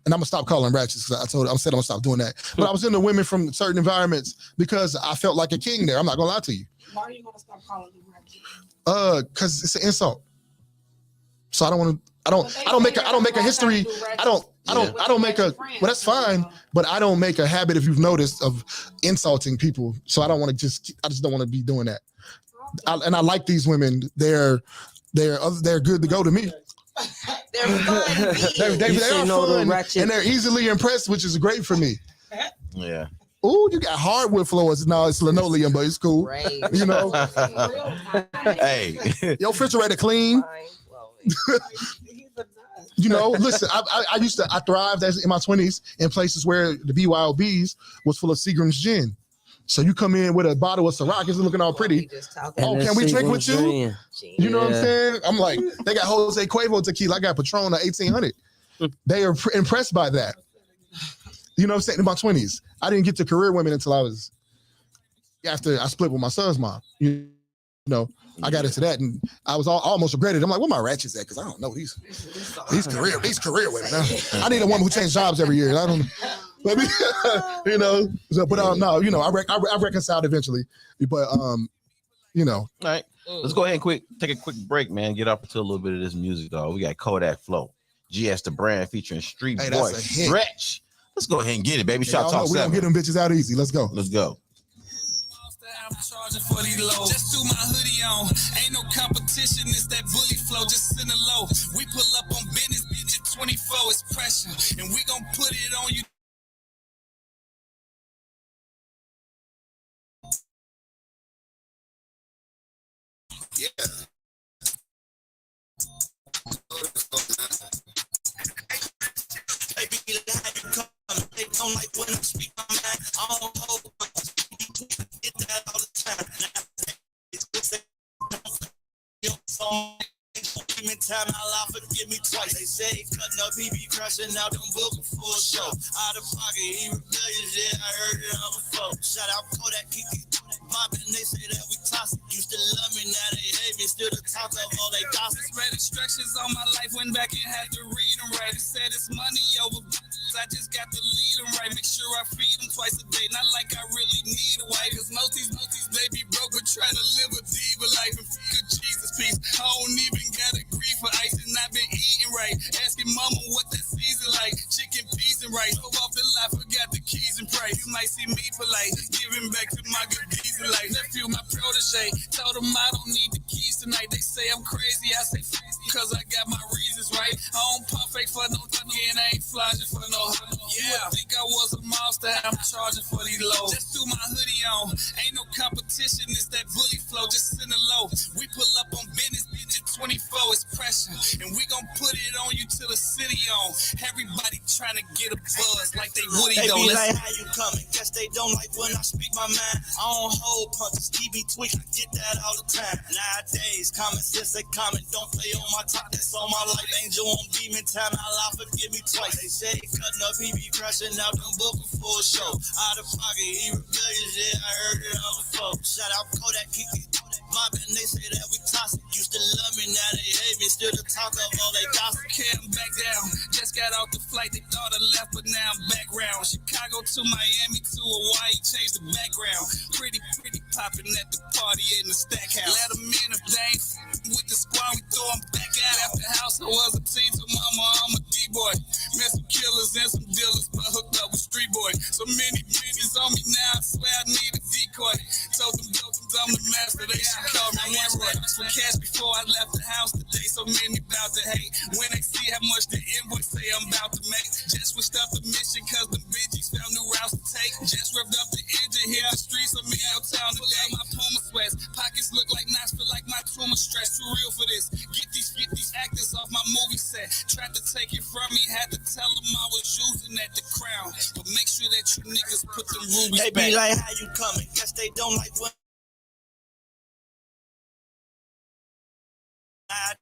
And I'm gonna stop calling them ratchets because I said I'm gonna stop doing that. But I was into women from certain environments because I felt like a king there. I'm not gonna lie to you. Why are you gonna stop calling them ratchets? Because it's an insult. So I don't make a history. I don't make a, well, that's fine, but I don't make a habit, if you've noticed, of insulting people. So I just don't want to be doing that. And I like these women. They're good to go to me. They're fun. They are fun, and they're easily impressed, which is great for me. Yeah. Oh, you got hardwood floors. No, it's linoleum, but it's cool. Right. Hey. Your refrigerator clean. Listen, I thrived in my 20s in places where the BYOBs was full of Seagram's gin. So you come in with a bottle of Ciroc, it's looking all pretty. Oh, can we drink with you? You know what I'm saying? I'm like, they got Jose Cuervo tequila. I got Patron 1800. They are impressed by that. You know what I'm saying? In my 20s. I didn't get to career women until after I split with my son's mom. I got into that, and I was almost regretted. I'm like, where my ratchets at? Because I don't know these career women. I need a woman who changes jobs every year. I don't, but I reconciled eventually. But All right, let's go ahead and take a quick break, man. Get up into a little bit of this music, dog. We got Kodak Flow, GS the brand featuring Street Boy Stretch. Let's go ahead and get it, baby. Shoptalk 7. We don't get them bitches out easy. Let's go. I'm charging for these lows. Just threw my hoodie on. Ain't no competition. It's that bully flow. Just send a low. We pull up on business, bitch. At 24, it's pressure, and we gon' put it on you. Yeah. They don't like when I speak my mind. I don't hold my get that all the time. It's your song. Give me time, I'll forgive me twice. They say cutting up, he be crashing out them booking for a show. Out of pocket, he rebellious, yeah, I heard it all before. Shout out Kodak, Kiki, poppin', they say that we toxic. Used to love me, now they hate me. Still the talk of all they gossip. Read instructions on my life, went back and had to read them right. It said it's money over. I just got to lead them right. Make sure I feed them twice a day. Not like I really need a wife. Cause most these they be broke, but trying to live a diva life. And good Jesus peace. I don't even got a grief for ice, and I've been eating right. Asking mama what that season like. Chicken, peas, and rice. Go off the lot, forgot the keys and price. You might see me polite, giving back to my good deeds in life. That fuel my protege. Told them I don't need the keys tonight. They say I'm crazy. I say cause I got my reasons right. I don't pump fake for no money, and I ain't flogging for no. Yeah, I think I was a monster. I'm charging for these lows. Just threw my hoodie on. Ain't no competition. It's that bully flow. Just send a low. We pull up on business, bitch. At 24, it's pressure, and we gon' put it on you till the city on. Everybody trying to get a buzz like they Woody though. They be like, how you coming? Guess they don't like when I speak my mind. I don't hold punches. Keep me tweak. I get that all the time. Nowadays, common sense they comment. Don't play on my top. That's all my life. Angel on demon time. I'll forgive me twice. They say cutting up, he be crashing out them booking for a show. Out of pocket, he rebellious, yeah, I heard it all before. Shout out Kodak, Kiki, mobbing, they say that we toxic. Used to love me, now they hate me. Still the talk of all they gossip. Can't back down. Just got off the flight, they thought I left, but now I'm back round. Chicago to Miami to Hawaii, changed the background. Pretty popping at the party in the stack house. Let them in if they ain't with the squad, we throw them back out. After the house, I was a teen to mama, I'm a D-boy. Met some killers and some dealers, but hooked up with street boy. So many bitches on me now, I swear I need a decoy. Told them I'm the master, they should call me Leroy. For cash before I left the house today, so many bout to hate. When they see how much the invoice say I'm about to make, just switched up the mission cause the bitches found new routes to take. Just revved up the engine, hit the streets of me out town today. My Puma sweats, pockets look like knots, feel like my tumor stress. Too real for this. Get these actors on They be like, how you coming? Guess they don't like what I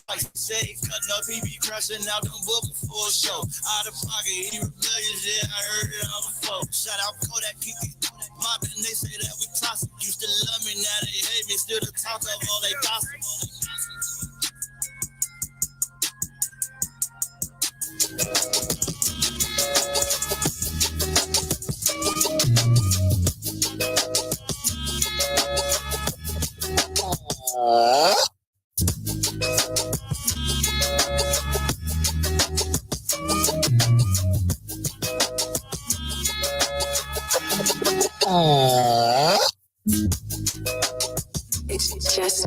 like say, cutting up, he be crashing out them book full show. Out of pocket, he rebellious, yeah, I heard it all before. Shout out Kodak, Kiki, mobbing, they say that we toxic. Used to love me, now they hate me, still the talk of all they gossip. It's just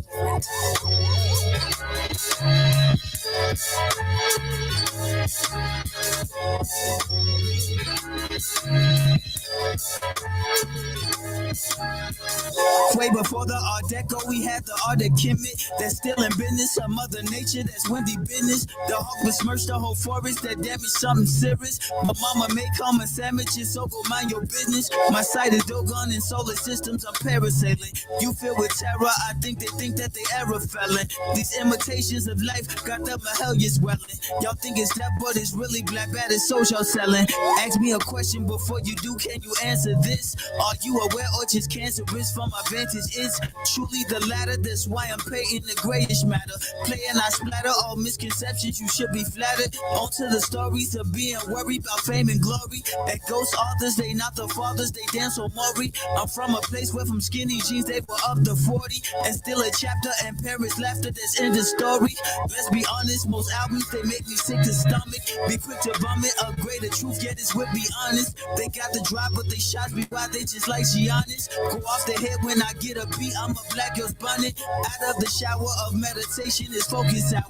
Way before the Art Deco, we had the Art of Kemet that's still in business. Of Mother Nature, that's windy business. The hawk besmirched the whole forest that damaged something serious. My mama make common sandwiches, so go mind your business. My site is Dogon and solar systems, I'm parasailing. You filled with terror, I think that they error felon. These imitations of life got them a hell yes swelling. Y'all think it's that, but it's really black bad as social selling. Ask me a question before you do, can you answer this? Are you aware orchard's cancerous? From my vantage is truly the latter, that's why I'm painting the grayish matter. Playing I splatter all misconceptions, you should be flattered. Onto the stories of being worried about fame and glory. At ghost authors, they not the fathers, they dance on Maury. I'm from a place where from skinny jeans they were up to 40. And still a chapter and parents laughter, that's in the story. Let's be honest, most albums they make me sick to stomach. Be quick to vomit, upgrade the truth, yet it's with be honest. They got the drive, but they shots me why they just like Giannis. Go off the head when I get a beat, I'm a black girl's bonnet. Out of the shower of meditation is focus hour.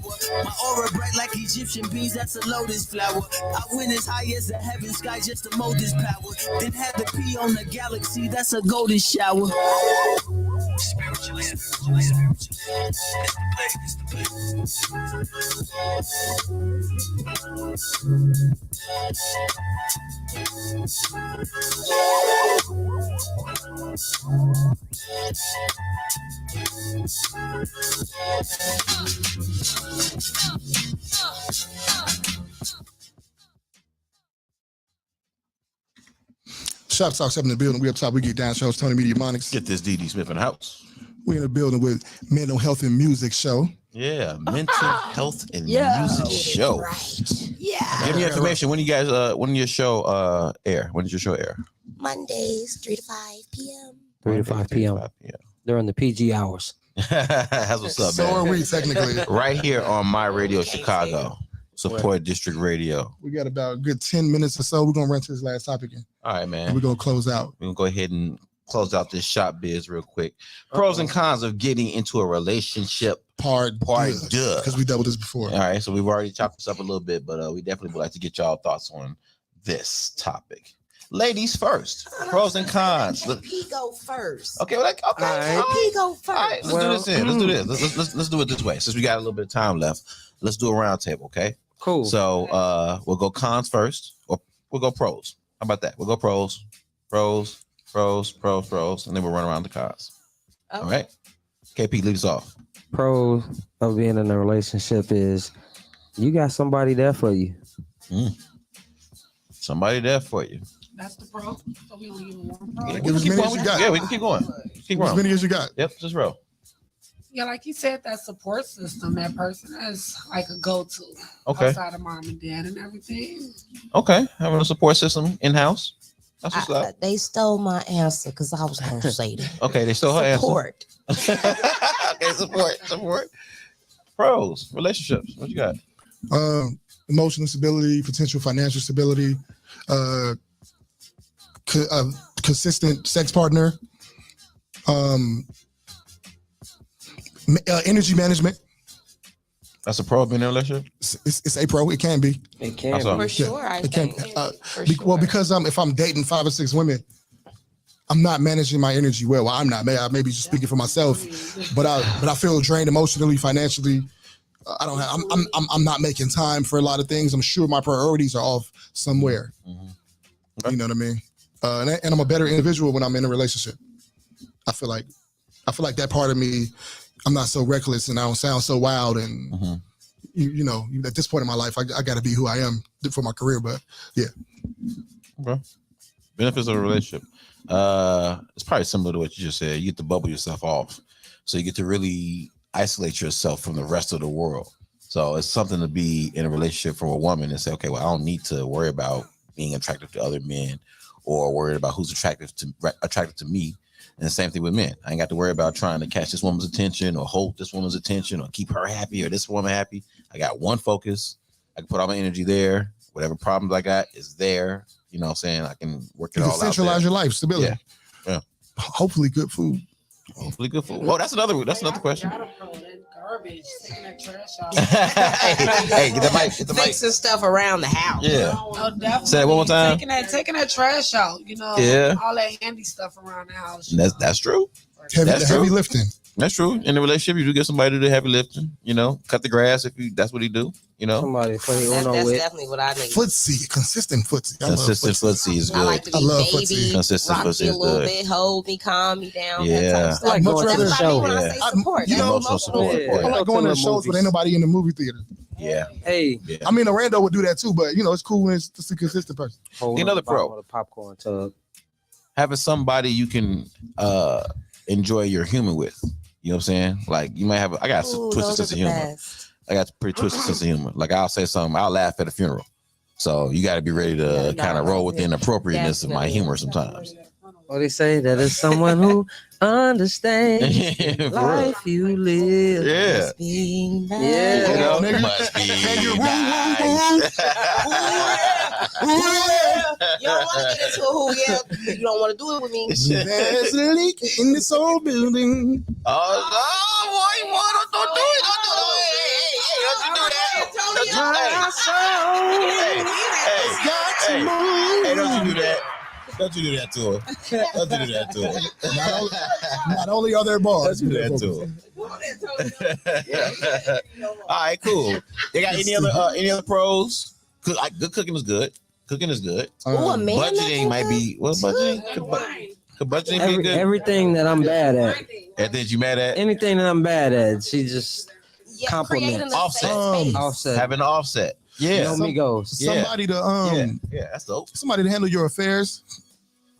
My aura bright like Egyptian beans, that's a lotus flower. I went as high as the heaven sky just to mold this power. Then had the pee on the galaxy, that's a golden shower. Spiritually, it's the Shoptalk 7 in the building. We up top. We get down. Shows Tony Media Monics. Get this DD Smith in the house. We in the building with Mental Health and Music Show. Yeah, Mental Health and Music Show. Right. Yeah. Give me information. When you guys when your show air? When does your show air? Mondays, 3 to 5 p.m. 3 to 5 p.m. They're on the PG hours. That's what's up, So man. are we technically. Right here on My Radio Chicago. Support District Radio. We got about a good 10 minutes or so. We're going to run to this last topic. All right, man. And we're going to close out. We're going to go ahead and close out this shop biz real quick. Pros and cons of getting into a relationship. Part duh. Because we doubled this before. All right, so we've already chopped this up a little bit, but we definitely would like to get y'all thoughts on this topic. Ladies first. Pros and cons. He go first. Okay, well, okay. He go first. All right, let's do this then. Let's do this. Let's do it this way. Since we got a little bit of time left, let's do a round table, okay? Cool. So we'll go cons first, or we'll go pros. How about that? We'll go pros, and then we'll run around the cons. Okay. All right. KP, lead us off. Pros of being in a relationship is you got somebody there for you. Somebody there for you. That's the pro. So we only give one pro. Yeah, we can keep going. Yeah, we can keep going. Keep as many as you got. Yep, just roll. Yeah, like you said, that support system, that person is like a go-to. Okay. Outside of mom and dad and everything. Okay, having a support system in-house. That's what's up. They stole my answer because I was going to say that. Okay, they stole her support. Answer. Okay, support. Pros, relationships. What you got? Emotional stability, potential financial stability, consistent sex partner, energy management. That's a pro of being in a relationship? It's a pro. It can be. It can be. For sure, I think. Well, because if I'm dating 5 or 6 women, I'm not managing my energy well. I may be just speaking for myself, but I feel drained emotionally, financially, I don't have. I'm not making time for a lot of things. I'm sure my priorities are off somewhere. Okay. You know what I mean? And I'm a better individual when I'm in a relationship. I feel like that part of me, I'm not so reckless and I don't sound so wild. And you know, at this point in my life, I got to be who I am for my career. But yeah. Okay. Benefits of a relationship. It's probably similar to what you just said. You get to bubble yourself off, so you get to really isolate yourself from the rest of the world. So it's something to be in a relationship for a woman and say, okay, well, I don't need to worry about being attracted to other men or worried about who's attracted to me. And the same thing with men. I ain't got to worry about trying to catch this woman's attention or hold this woman's attention or keep her happy or this woman happy. I got one focus. I can put all my energy there. Whatever problems I got is there. You know what I'm saying? I can work it all out. Centralize your life, stability. Yeah. Hopefully good food. Hopefully good food. Oh, that's another question. Garbage, taking that trash out. hey, get the mic. Get the mic. Fixing stuff around the house. Yeah. Oh, definitely. Say it one more time. Taking that trash out. You know, all that handy stuff around the house. That's true. Heavy lifting. That's true. In the relationship, you do get somebody to do the heavy lifting. You know, cut the grass that's what he do. You know, somebody play that's definitely what I need. Footsie, consistent footsie. Consistent footsie is good. I like to be baby, consistent rock footsie me a is little good. bit, hold me, calm me down. Yeah. That type of stuff. I like going to the show. When I say support, you know, emotional support. I like going to the shows, but ain't nobody in the movie theater. Yeah. Hey. Yeah. I mean, Orlando would do that too, but you know, it's cool when it's just a consistent person. Another pro. The popcorn tub. Having somebody you can enjoy your humor with. You know what I'm saying? Like you might have. I got a twisted sense of humor. I got a pretty twisted sense of humor. Like I'll say something, I'll laugh at a funeral. So you got to be ready to kind of roll with the inappropriateness of my humor sometimes. What they say, that is someone who understands life you live. Yeah. Must be nice. Yeah. You know, nigga. must be You don't want to get into a who, yeah. You don't want to do it with me. There's a leak in this old building. Oh, no, boy, don't do it. Don't you do that. Hey, don't you do that. Don't you do that to her. Don't you do that to her. Not only are there bars, Don't you do that to her. All right, cool. They got any other pros? Good cooking is good. Cooking is good. Budgeting might be budgeting. Could budgeting be good? Everything that I'm bad at. Everything you mad at? Anything that I'm bad at, she just compliments. Offset. Having an offset. Yeah. No amigos. Somebody to yeah, that's dope. Somebody to handle your affairs.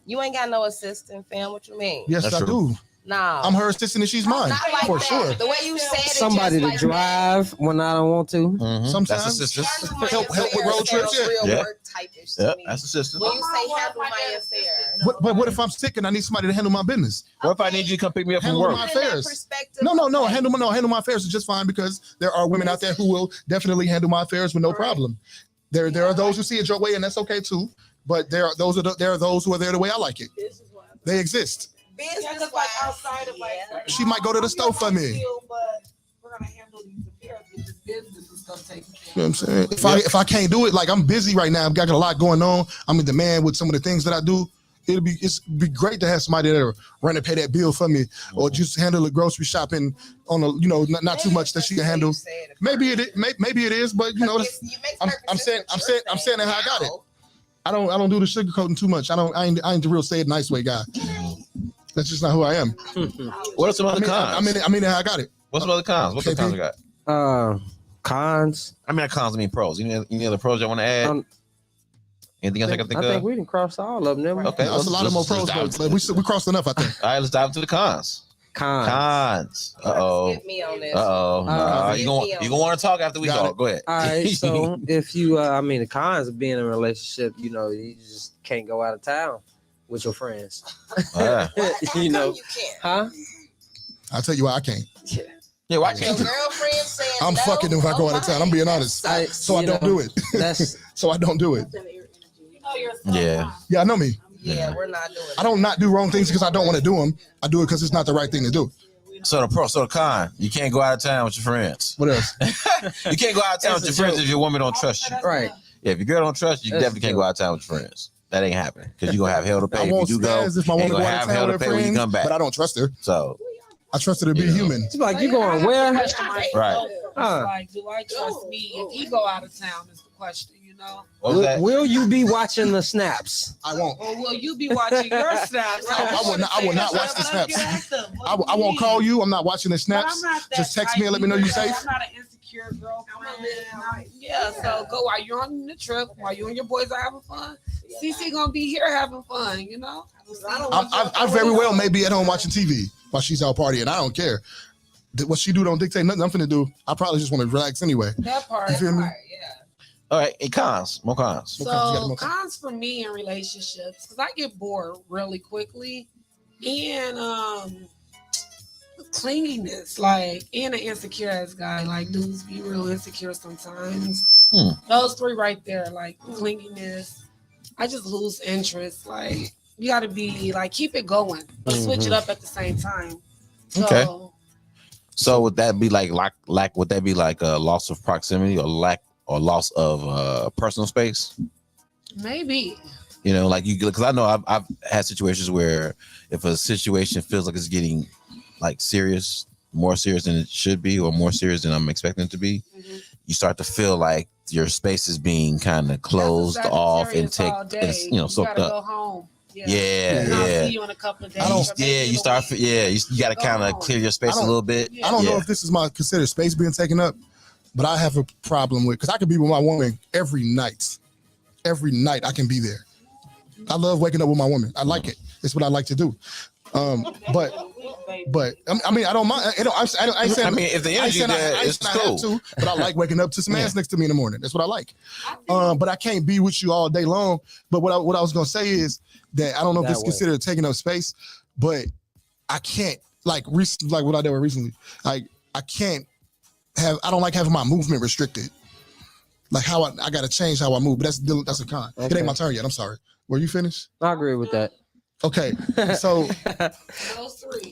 You ain't got no assistant, fam. What you mean? Yes, I do. Nah. I'm her assistant and she's mine. Not like for that. sure. The way you said it, somebody to drive when I don't want to. Sometimes that's assistant. Help with road trips. Yeah. That's assistant. When you say handle my affairs. But what if I'm sick and I need somebody to handle my business? What if I need you to come pick me up from work? My affairs. No. Handle my affairs is just fine because there are women out there who will definitely handle my affairs with no problem. There are those who see it your way, and that's okay too. But there are those who are there the way I like it. They exist. Business like outside of she might go to the store for me. But we're gonna handle these affairs with the business and stuff taken care of. You know what I'm saying? If I can't do it, like I'm busy right now, I've got a lot going on. I'm in demand with some of the things that I do. It'd be great to have somebody that run and pay that bill for me, or just handle the grocery shopping on a not too much that she can handle. Maybe it is, but you know, I'm saying it how I got it. I don't do the sugarcoating too much. I ain't the real say it nice way guy. That's just not who I am. What are some other cons? I mean how I got it. What's some other cons? What's the cons you got? Cons. I mean, cons. I mean pros. Any other pros you want to add? Anything else I can think of? I think we didn't cross all of them. Okay, there's a lot of more pros, but we crossed enough, I think. All right, let's dive into the cons. Cons. Uh-oh. Get me on this. You gonna want to talk after we talk. Go ahead. All right. So if you, the cons of being in a relationship, you just can't go out of town with your friends. You know, you can't. Huh? I'll tell you why I can't. Yeah, why can't your girlfriend saying I'm no, fucking if I go out of town. I'm being honest. So I don't do it. So I don't do it. Yeah. Yeah, I know me. Yeah, we're not doing it. I don't not do wrong things because I don't want to do them. I do it because it's not the right thing to do. So the con, you can't go out of town with your friends. What else? You can't go out of town with your friends if your woman don't trust you. Right. Yeah, if your girl don't trust you, you definitely can't go out of town with your friends. That ain't happening because you're gonna have hell to pay. I won't if you do go, if my woman gonna go out have of hell town to with pay her when you friends, come back. but I don't trust her. So I trust her to be human. It's like you going where? Right. like, do I trust me if he go out of town? Is the question, you know? Will you be watching the snaps? I won't. Or will you be watching your snaps? I will not watch the snaps. I won't call you. I'm not watching the snaps. Just text me and let me know you're safe. I'm not an insecure girlfriend. Yeah, so go while you're on the trip, while you and your boys are having fun. CC gonna be here having fun, you know? I very well may be at home watching TV while she's out partying. I don't care. What she do don't dictate nothing I'm finna do. I probably just want to relax anyway. That part, you feel me? yeah. All right, and cons, more cons. So cons for me in relationships, because I get bored really quickly, and clinginess, like, and an insecure ass guy. Like, dudes be real insecure sometimes. Those three right there, like clinginess. I just lose interest. Like, you got to be like, keep it going, but switch it up at the same time. Okay. So would that be like would that be like a loss of proximity or loss of personal space? Maybe. You know, like because I know I've had situations where if a situation feels like it's getting like serious, more serious than it should be, or more serious than I'm expecting it to be, you start to feel like your space is being kind of closed off and soaked up. Go home. Yeah. I'll see you in a couple of days. You got to kind of clear your space a little bit. I don't know if this is my considered space being taken up, but I have a problem with, because I could be with my woman every night. Every night I can be there. I love waking up with my woman. I like it. It's what I like to do. But I mean, I don't mind. I mean, if the energy there is cool, but I like waking up to some ass next to me in the morning. That's what I like. But I can't be with you all day long. But what I was gonna say is that I don't know if it's considered taking up space, but I can't like what I did recently. Like I don't like having my movement restricted. Like how I got to change how I move. But that's a con. Okay. It ain't my turn yet. I'm sorry. Were you finished? I agree with that. Okay, so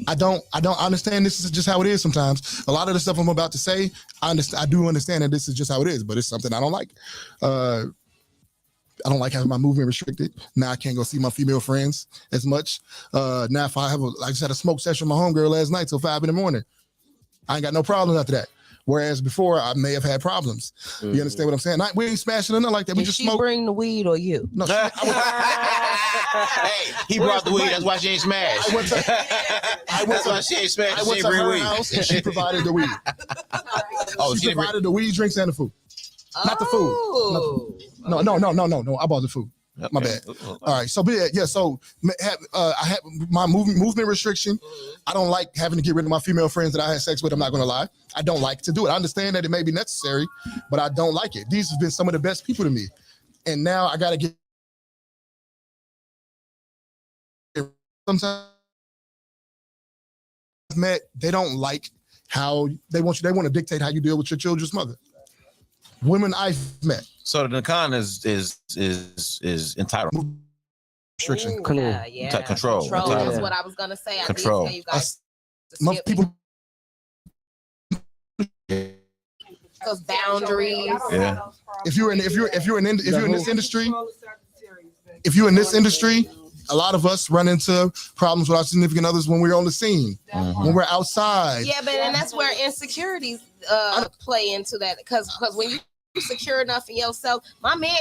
I don't understand. This is just how it is sometimes. A lot of the stuff I'm about to say, I do understand that this is just how it is, but it's something I don't like. I don't like having my movement restricted. Now I can't go see my female friends as much. Now if I just had a smoke session with my homegirl last night till 5 a.m, I ain't got no problems after that. Whereas before I may have had problems. You understand what I'm saying? We ain't smashing or nothing like that. We just smoke. Bring the weed or you? No. Hey, he brought the weed. That's why she ain't smashed. That's why she ain't smashed. I went to her house and she provided the weed. She provided the weed, drinks, and the food. Not the food. No. I bought the food. My bad. All right. So so I have my movement restriction. I don't like having to get rid of my female friends that I had sex with. I'm not going to lie. I don't like to do it. I understand that it may be necessary, but I don't like it. These have been some of the best people to me. And now I got to get sometimes they don't like how they want to dictate how you deal with your children's mother. Women I've met. So the con is entitlement. Restriction. Control is what I was gonna say. Control. I did tell you guys. Most people. Those boundaries. Yeah. If you're in this industry, a lot of us run into problems with our significant others when we're on the scene, when we're outside. Yeah, and that's where insecurities play into that. Because when you're secure enough in yourself, my man.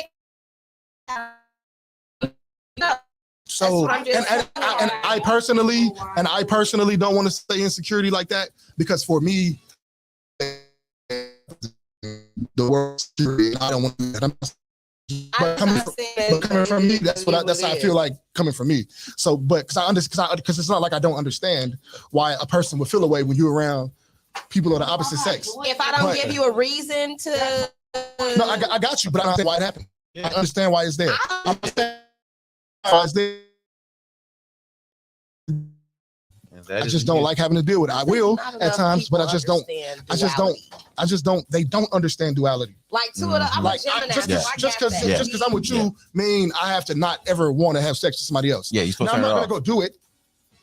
So I personally don't want to say insecurity like that, because for me, the word I don't want to do that. But coming from me, that's how I feel like coming from me. So, but because it's not like I don't understand why a person would feel away when you're around people of the opposite sex. If I don't give you a reason to, no, I got you, but I don't understand why it happened. I understand why it's there. I understand why it's there. I just don't like having to deal with it. I will at times, but I just don't. They don't understand duality. Like two of the, I'm a Gemini. Just because I'm with you, mean I have to not ever want to have sex with somebody else. Yeah, you're supposed to. I'm not gonna go do it,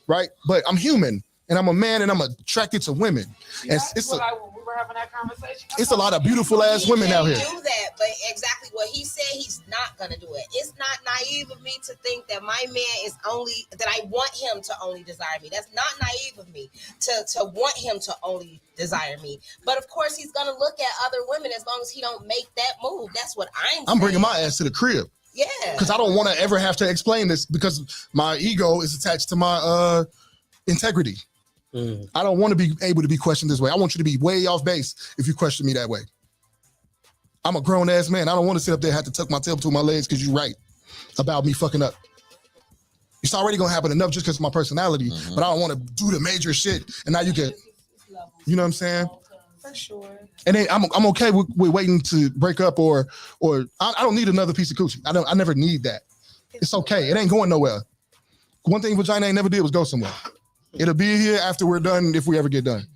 right? But I'm human and I'm a man and I'm attracted to women. That's what we were having that conversation. It's a lot of beautiful ass women out here. Do that, but exactly what he said, he's not gonna do it. It's not naive of me to think that my man is only that I want him to only desire me. That's not naive of me to want him to only desire me. But of course, he's gonna look at other women as long as he don't make that move. That's what I'm bringing my ass to the crib. Yeah, because I don't want to ever have to explain this because my ego is attached to my integrity. I don't want to be able to be questioned this way. I want you to be way off base if you question me that way. I'm a grown ass man. I don't want to sit up there and have to tuck my tail between my legs because you're right about me fucking up. It's already gonna happen enough just because of my personality, but I don't want to do the major shit. And now you get, you know what I'm saying? For sure. And then I'm okay with waiting to break up or I don't need another piece of coochie. I never need that. It's okay. It ain't going nowhere. One thing vagina ain't never did was go somewhere. It'll be here after we're done if we ever get done.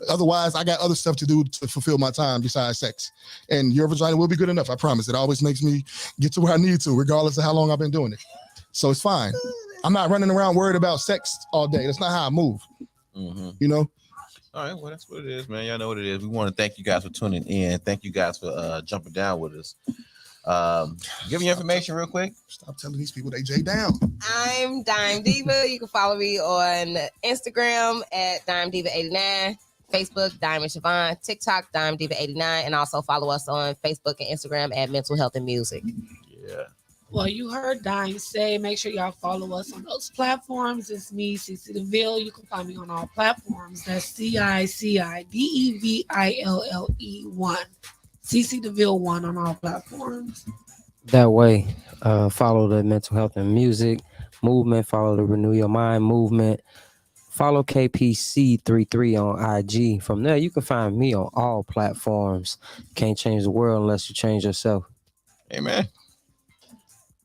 Otherwise, I got other stuff to do to fulfill my time besides sex. And your vagina will be good enough, I promise. It always makes me get to where I need to, regardless of how long I've been doing it. So it's fine. I'm not running around worried about sex all day. That's not how I move. You know? All right, well, that's what it is, man. Y'all know what it is. We want to thank you guys for tuning in. Thank you guys for jumping down with us. Give me your information real quick. Stop telling these people they J down. I'm Dime Diva. You can follow me on Instagram at Dime Diva 89, Facebook Diamond Siobhan, TikTok Dime Diva 89, and also follow us on Facebook and Instagram at Mental Health and Music. Yeah. Well, you heard Dime say, make sure y'all follow us on those platforms. It's me, CC DeVille. You can find me on all platforms. That's CICIDEVILLE1. CC DeVille 1 on all platforms. That way, follow the Mental Health and Music movement. Follow the Renew Your Mind movement. Follow KPC33 on IG. From there, you can find me on all platforms. Can't change the world unless you change yourself. Amen.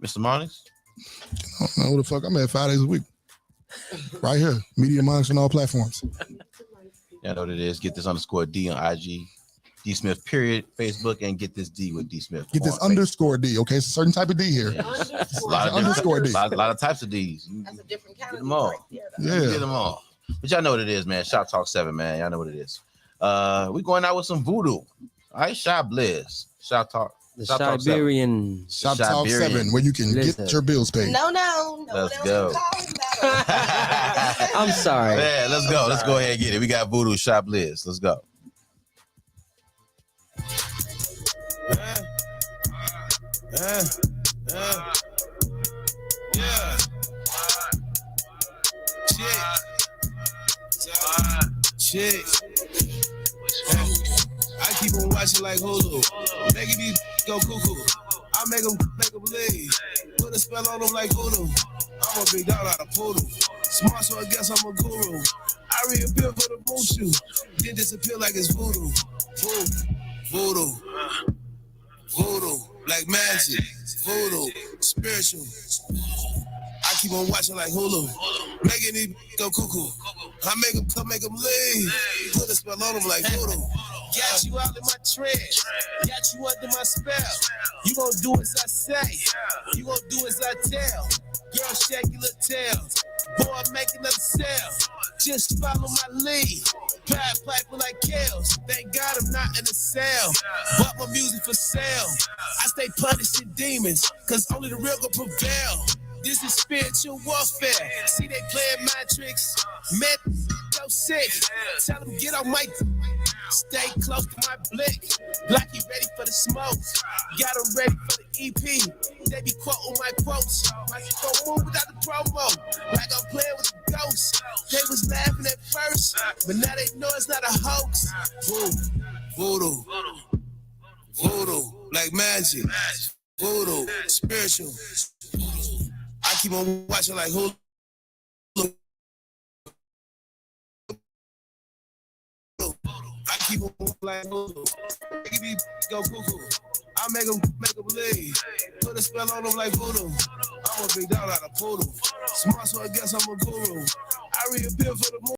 Mr. Marnix? I don't know who the fuck I'm at 5 days a week. Right here. Media Minds on all platforms. Y'all know what it is. Get this _D on IG. D Smith period Facebook and get this D with D Smith. Get this underscore D, okay? It's a certain type of D here. It's a lot of underscore D. A lot of types of D's. That's a different kind Get of them all. right Yeah. Get them all. But y'all know what it is, man. Shop Talk 7, man. Y'all know what it is. We going out with some voodoo. All right, Shop Blizz. Shop Talk. The Shop Talk 7. Siberian. Shop Talk 7, where you can get your bills paid. No. Let's go. I'm sorry. Yeah, let's go. Let's go ahead and get it. We got voodoo. Shop Blizz. Let's go. Shit. I keep on watching like Hulu. Making these go cuckoo. I make them believe. Put a spell on them like voodoo. I'm a big dog out of poodle. Smart, so I guess I'm a guru. I reappear for the moon then disappear like it's voodoo. Voodoo, like magic. Voodoo, spiritual. I keep on watching like Hulu. Making these go cuckoo. I make them leave. Put a spell on them like voodoo. Got you out in my trance. Got you under my spell. You gon' do as I say. You gon' do as I tell. Girl, shake your little tails. Boy, make another sale. Just follow my lead. Pipe like Kales. Thank God I'm not in a cell. Bought my music for sale. I stay punishing demons, cause only the real gon' prevail. This is spiritual warfare. See they playing my tricks. Man, so sick. Tell them get on my. Stay close to my blick. Blocky ready for the smoke. Got them ready for the EP. They be quoting my quotes. I just don't move without the promo. Like I'm playing with a ghost. They was laughing at first, but now they know it's not a hoax. Voodoo, like magic. Voodoo, spiritual. I keep on watching like Hulu. I keep on like Hulu. Make me go cuckoo. I make them leave. Put a spell on them like voodoo. I'm a big dog out of poodle. Smart, so I guess I'm a guru. I reappear for the moon.